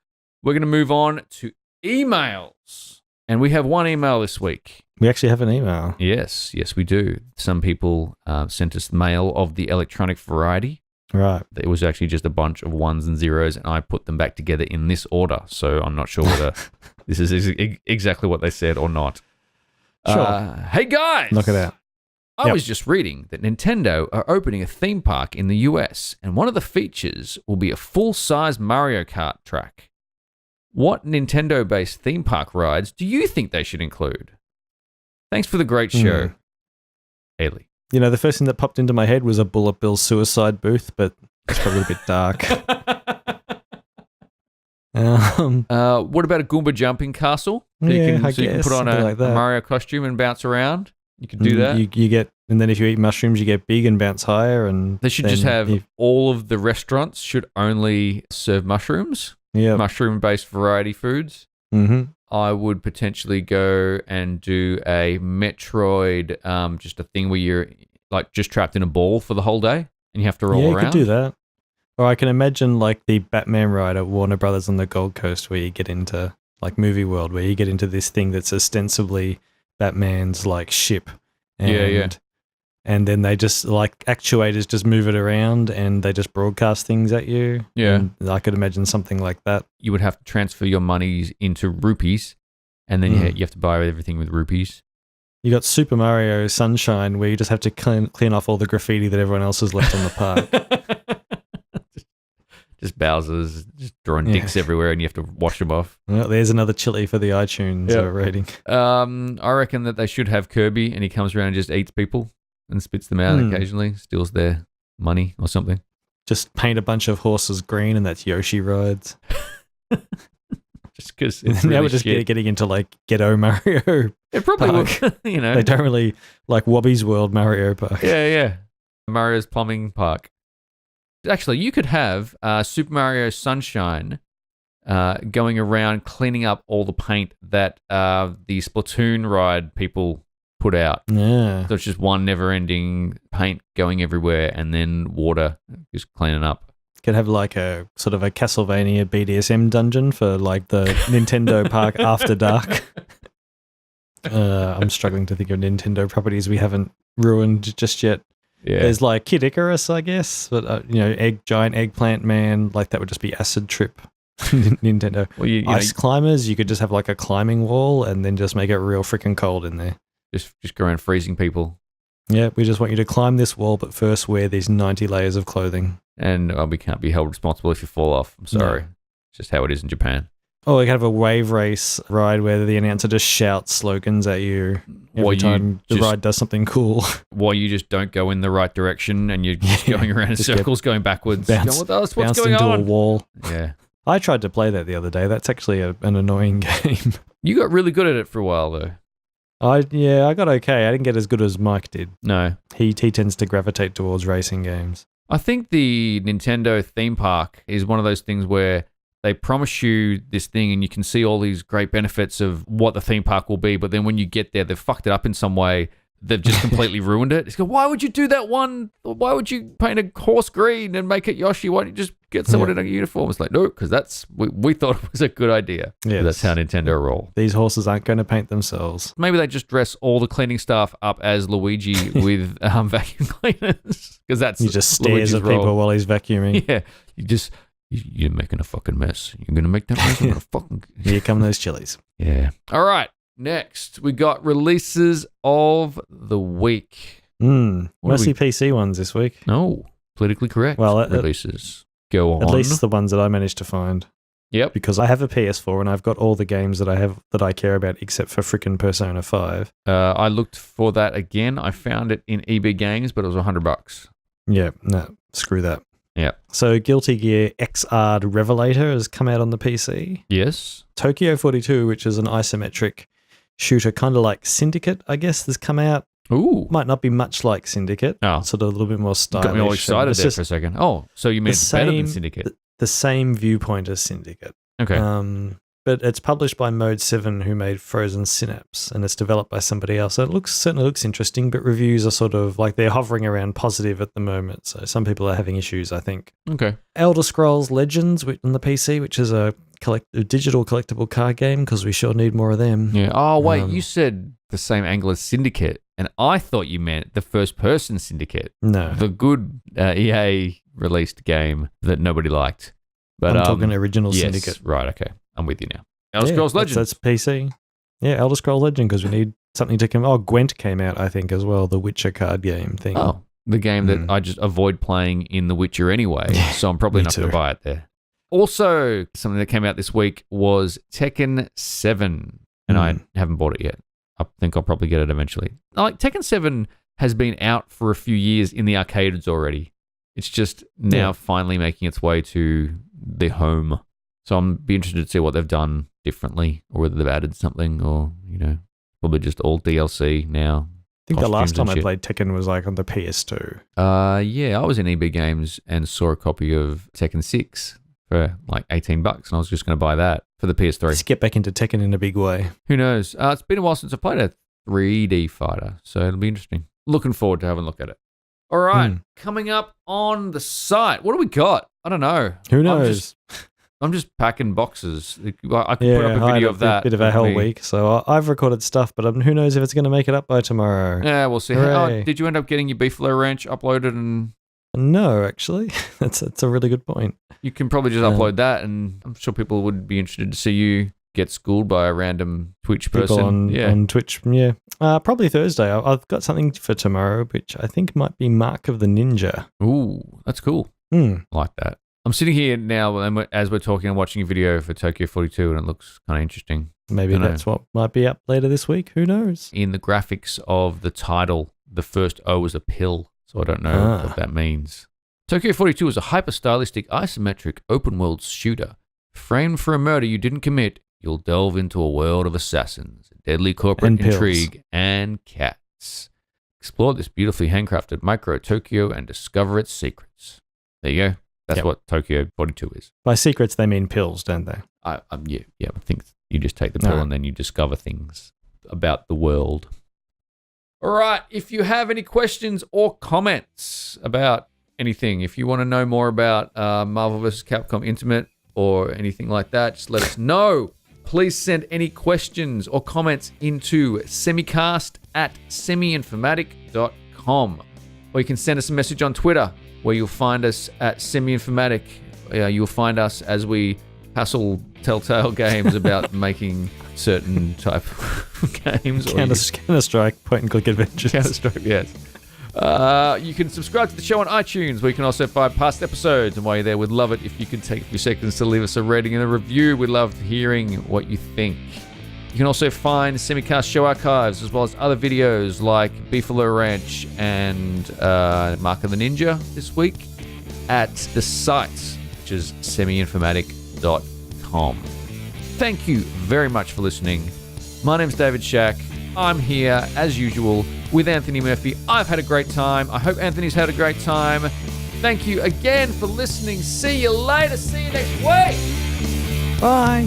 Speaker 1: we're going to move on to emails. And we have one email this week.
Speaker 2: We actually have an email.
Speaker 1: Yes, we do. Some people sent us mail of the electronic variety.
Speaker 2: Right.
Speaker 1: It was actually just a bunch of ones and zeros, and I put them back together in this order. So I'm not sure whether this is exactly what they said or not.
Speaker 2: Sure.
Speaker 1: Hey, guys.
Speaker 2: Knock it out.
Speaker 1: I was just reading that Nintendo are opening a theme park in the US, and one of the features will be a full-size Mario Kart track. What Nintendo-based theme park rides do you think they should include? Thanks for the great show, Haley.
Speaker 2: You know, the first thing that popped into my head was a Bullet Bill suicide booth, but it's probably a bit dark.
Speaker 1: What about a Goomba jumping castle? So you can put on a Mario costume and bounce around. You could do that.
Speaker 2: You get, and then if you eat mushrooms, you get big and bounce higher. And
Speaker 1: they should just have all of the restaurants should only serve mushrooms. Yeah, mushroom-based variety foods.
Speaker 2: Mm-hmm.
Speaker 1: I would potentially go and do a Metroid, just a thing where you're like just trapped in a ball for the whole day and you have to roll around.
Speaker 2: Yeah, you could do that. Or I can imagine like the Batman ride at Warner Brothers on the Gold Coast, where you get into like Movie World, where you get into this thing that's ostensibly Batman's like ship. And then they just like actuators just move it around and they just broadcast things at you.
Speaker 1: Yeah.
Speaker 2: And I could imagine something like that.
Speaker 1: You would have to transfer your monies into rupees, and then you have to buy everything with rupees.
Speaker 2: You got Super Mario Sunshine, where you just have to clean off all the graffiti that everyone else has left on the park.
Speaker 1: Just Bowser's just drawing dicks everywhere, and you have to wash them off.
Speaker 2: Well, there's another chili for the iTunes rating.
Speaker 1: I reckon that they should have Kirby, and he comes around and just eats people and spits them out occasionally, steals their money or something.
Speaker 2: Just paint a bunch of horses green, and that's Yoshi rides.
Speaker 1: Just because
Speaker 2: now we're just getting into like ghetto Mario.
Speaker 1: It probably would, you know.
Speaker 2: They don't really like Wobby's World Mario Park.
Speaker 1: Yeah. Mario's Plumbing Park. Actually, you could have Super Mario Sunshine going around cleaning up all the paint that the Splatoon ride people put out.
Speaker 2: Yeah.
Speaker 1: So it's just one never-ending paint going everywhere and then water just cleaning up.
Speaker 2: Could have like a sort of a Castlevania BDSM dungeon for like the Nintendo Park After Dark. I'm struggling to think of Nintendo properties we haven't ruined just yet.
Speaker 1: Yeah.
Speaker 2: There's like Kid Icarus, I guess, but giant eggplant man, like that would just be acid trip. Nintendo. Well, Ice climbers, you could just have like a climbing wall and then just make it real freaking cold in there.
Speaker 1: Just go around freezing people.
Speaker 2: Yeah, we just want you to climb this wall, but first wear these 90 layers of clothing.
Speaker 1: And we can't be held responsible if you fall off. I'm sorry. No. It's just how it is in Japan.
Speaker 2: Oh, we could have a wave race ride where the announcer just shouts slogans at you every time the ride does something cool.
Speaker 1: While you just don't go in the right direction and you're just going around in circles, going backwards. What's going on?
Speaker 2: Into a wall.
Speaker 1: Yeah.
Speaker 2: I tried to play that the other day. That's actually an annoying game.
Speaker 1: You got really good at it for a while, though.
Speaker 2: I got okay. I didn't get as good as Mike did.
Speaker 1: No.
Speaker 2: He tends to gravitate towards racing games.
Speaker 1: I think the Nintendo theme park is one of those things where they promise you this thing and you can see all these great benefits of what the theme park will be, but then when you get there, they've fucked it up in some way. They've just completely ruined it. It's like, why would you do that one? Why would you paint a horse green and make it Yoshi? Why don't you just get someone in a uniform? It's like, no, because we thought it was a good idea. Yeah, that's how Nintendo roll.
Speaker 2: These horses aren't going to paint themselves.
Speaker 1: Maybe they just dress all the cleaning staff up as Luigi with vacuum cleaners, because that's
Speaker 2: he just stares at people while he's vacuuming.
Speaker 1: Yeah, you're making a fucking mess. You're going to make that mess. I'm going to fucking.
Speaker 2: Here come those chilies.
Speaker 1: Yeah. All right. Next, we got releases of the week.
Speaker 2: Mostly PC ones this week.
Speaker 1: No, politically correct releases. Go on.
Speaker 2: At least the ones that I managed to find.
Speaker 1: Yep.
Speaker 2: Because I have a PS4 and I've got all the games that I care about except for frickin' Persona 5.
Speaker 1: I looked for that again. I found it in EB Games, but it was $100.
Speaker 2: Yeah, no, screw that.
Speaker 1: Yeah.
Speaker 2: So Guilty Gear Xrd Revelator has come out on the PC.
Speaker 1: Yes.
Speaker 2: Tokyo 42, which is an isometric shooter, kind of like Syndicate, I guess, has come out.
Speaker 1: Ooh.
Speaker 2: Might not be much like Syndicate.
Speaker 1: Oh.
Speaker 2: Sort of a little bit more stylish.
Speaker 1: Got me all excited there for a second. Oh, so you mean it's better than Syndicate?
Speaker 2: The same viewpoint as Syndicate.
Speaker 1: Okay.
Speaker 2: But it's published by Mode 7, who made Frozen Synapse, and it's developed by somebody else. So it certainly looks interesting, but reviews are sort of like they're hovering around positive at the moment. So some people are having issues, I think.
Speaker 1: Okay.
Speaker 2: Elder Scrolls Legends on the PC, which is a digital collectible card game, because we sure need more of them.
Speaker 1: Yeah. Oh, wait, you said the same angle as Syndicate, and I thought you meant the first-person Syndicate.
Speaker 2: No.
Speaker 1: The good EA-released game that nobody liked. But
Speaker 2: I'm talking original
Speaker 1: yes,
Speaker 2: Syndicate.
Speaker 1: Right, okay. I'm with you now. Elder Scrolls Legends.
Speaker 2: That's PC. Yeah, Elder Scrolls Legend, because we need something to come. Oh, Gwent came out, I think, as well. The Witcher card game thing.
Speaker 1: Oh, the game that I just avoid playing in The Witcher anyway, so I'm probably not going to buy it there. Also, something that came out this week was Tekken 7, and I haven't bought it yet. I think I'll probably get it eventually. Like Tekken 7 has been out for a few years in the arcades already. It's just now finally making its way to the home. So I'm be interested to see what they've done differently, or whether they've added something, or probably just all DLC now.
Speaker 2: I think the last time I played Tekken was like on the PS2.
Speaker 1: Yeah, I was in EB Games and saw a copy of Tekken 6 for like $18, and I was just going to buy that for the PS3.
Speaker 2: Let's get back into Tekken in a big way.
Speaker 1: Who knows? It's been a while since I played a 3D fighter, so it'll be interesting. Looking forward to having a look at it. All right, coming up on the site, what do we got? I don't know.
Speaker 2: Who knows?
Speaker 1: I'm just packing boxes. I could put up a video of that.
Speaker 2: Bit of a hell week, so I've recorded stuff, but who knows if it's going to make it up by tomorrow.
Speaker 1: Yeah, we'll see. Oh, did you end up getting your Beefalo Ranch uploaded? And
Speaker 2: no, actually, that's a really good point.
Speaker 1: You can probably just upload that, and I'm sure people would be interested to see you get schooled by a random Twitch person.
Speaker 2: On Twitch, yeah. Probably Thursday. I've got something for tomorrow, which I think might be Mark of the Ninja.
Speaker 1: Ooh, that's cool. I like that. I'm sitting here now, and as we're talking, I'm watching a video for Tokyo 42, and it looks kind of interesting.
Speaker 2: Maybe that's what might be up later this week. Who knows?
Speaker 1: In the graphics of the title, the first O is a pill, so I don't know what that means. Tokyo 42 is a hyper-stylistic, isometric, open-world shooter. Framed for a murder you didn't commit, you'll delve into a world of assassins, deadly corporate intrigue, and cats. Explore this beautifully handcrafted micro Tokyo and discover its secrets. There you go. That's what Tokyo 42 is.
Speaker 2: By secrets, they mean pills, don't they?
Speaker 1: I think you just take the pill and then you discover things about the world. All right. If you have any questions or comments about anything, if you want to know more about Marvel vs. Capcom Intimate or anything like that, just let us know. Please send any questions or comments into semicast@semi-informatic.com. Or you can send us a message on Twitter, where you'll find us at Semi-Informatic. You'll find us as we hassle Telltale Games about making certain type of games.
Speaker 2: Counter-Strike, point-and-click adventures.
Speaker 1: Counter-Strike, yes. You can subscribe to the show on iTunes, where you can also find past episodes. And while you're there, we'd love it if you could take a few seconds to leave us a rating and a review. We'd love hearing what you think. You can also find Semicast show archives, as well as other videos like Beefalo Ranch and Mark of the Ninja this week at the site, which is semi-informatic.com. Thank you very much for listening. My name's David Shack. I'm here, as usual, with Anthony Murphy. I've had a great time. I hope Anthony's had a great time. Thank you again for listening. See you later. See you next week.
Speaker 2: Bye.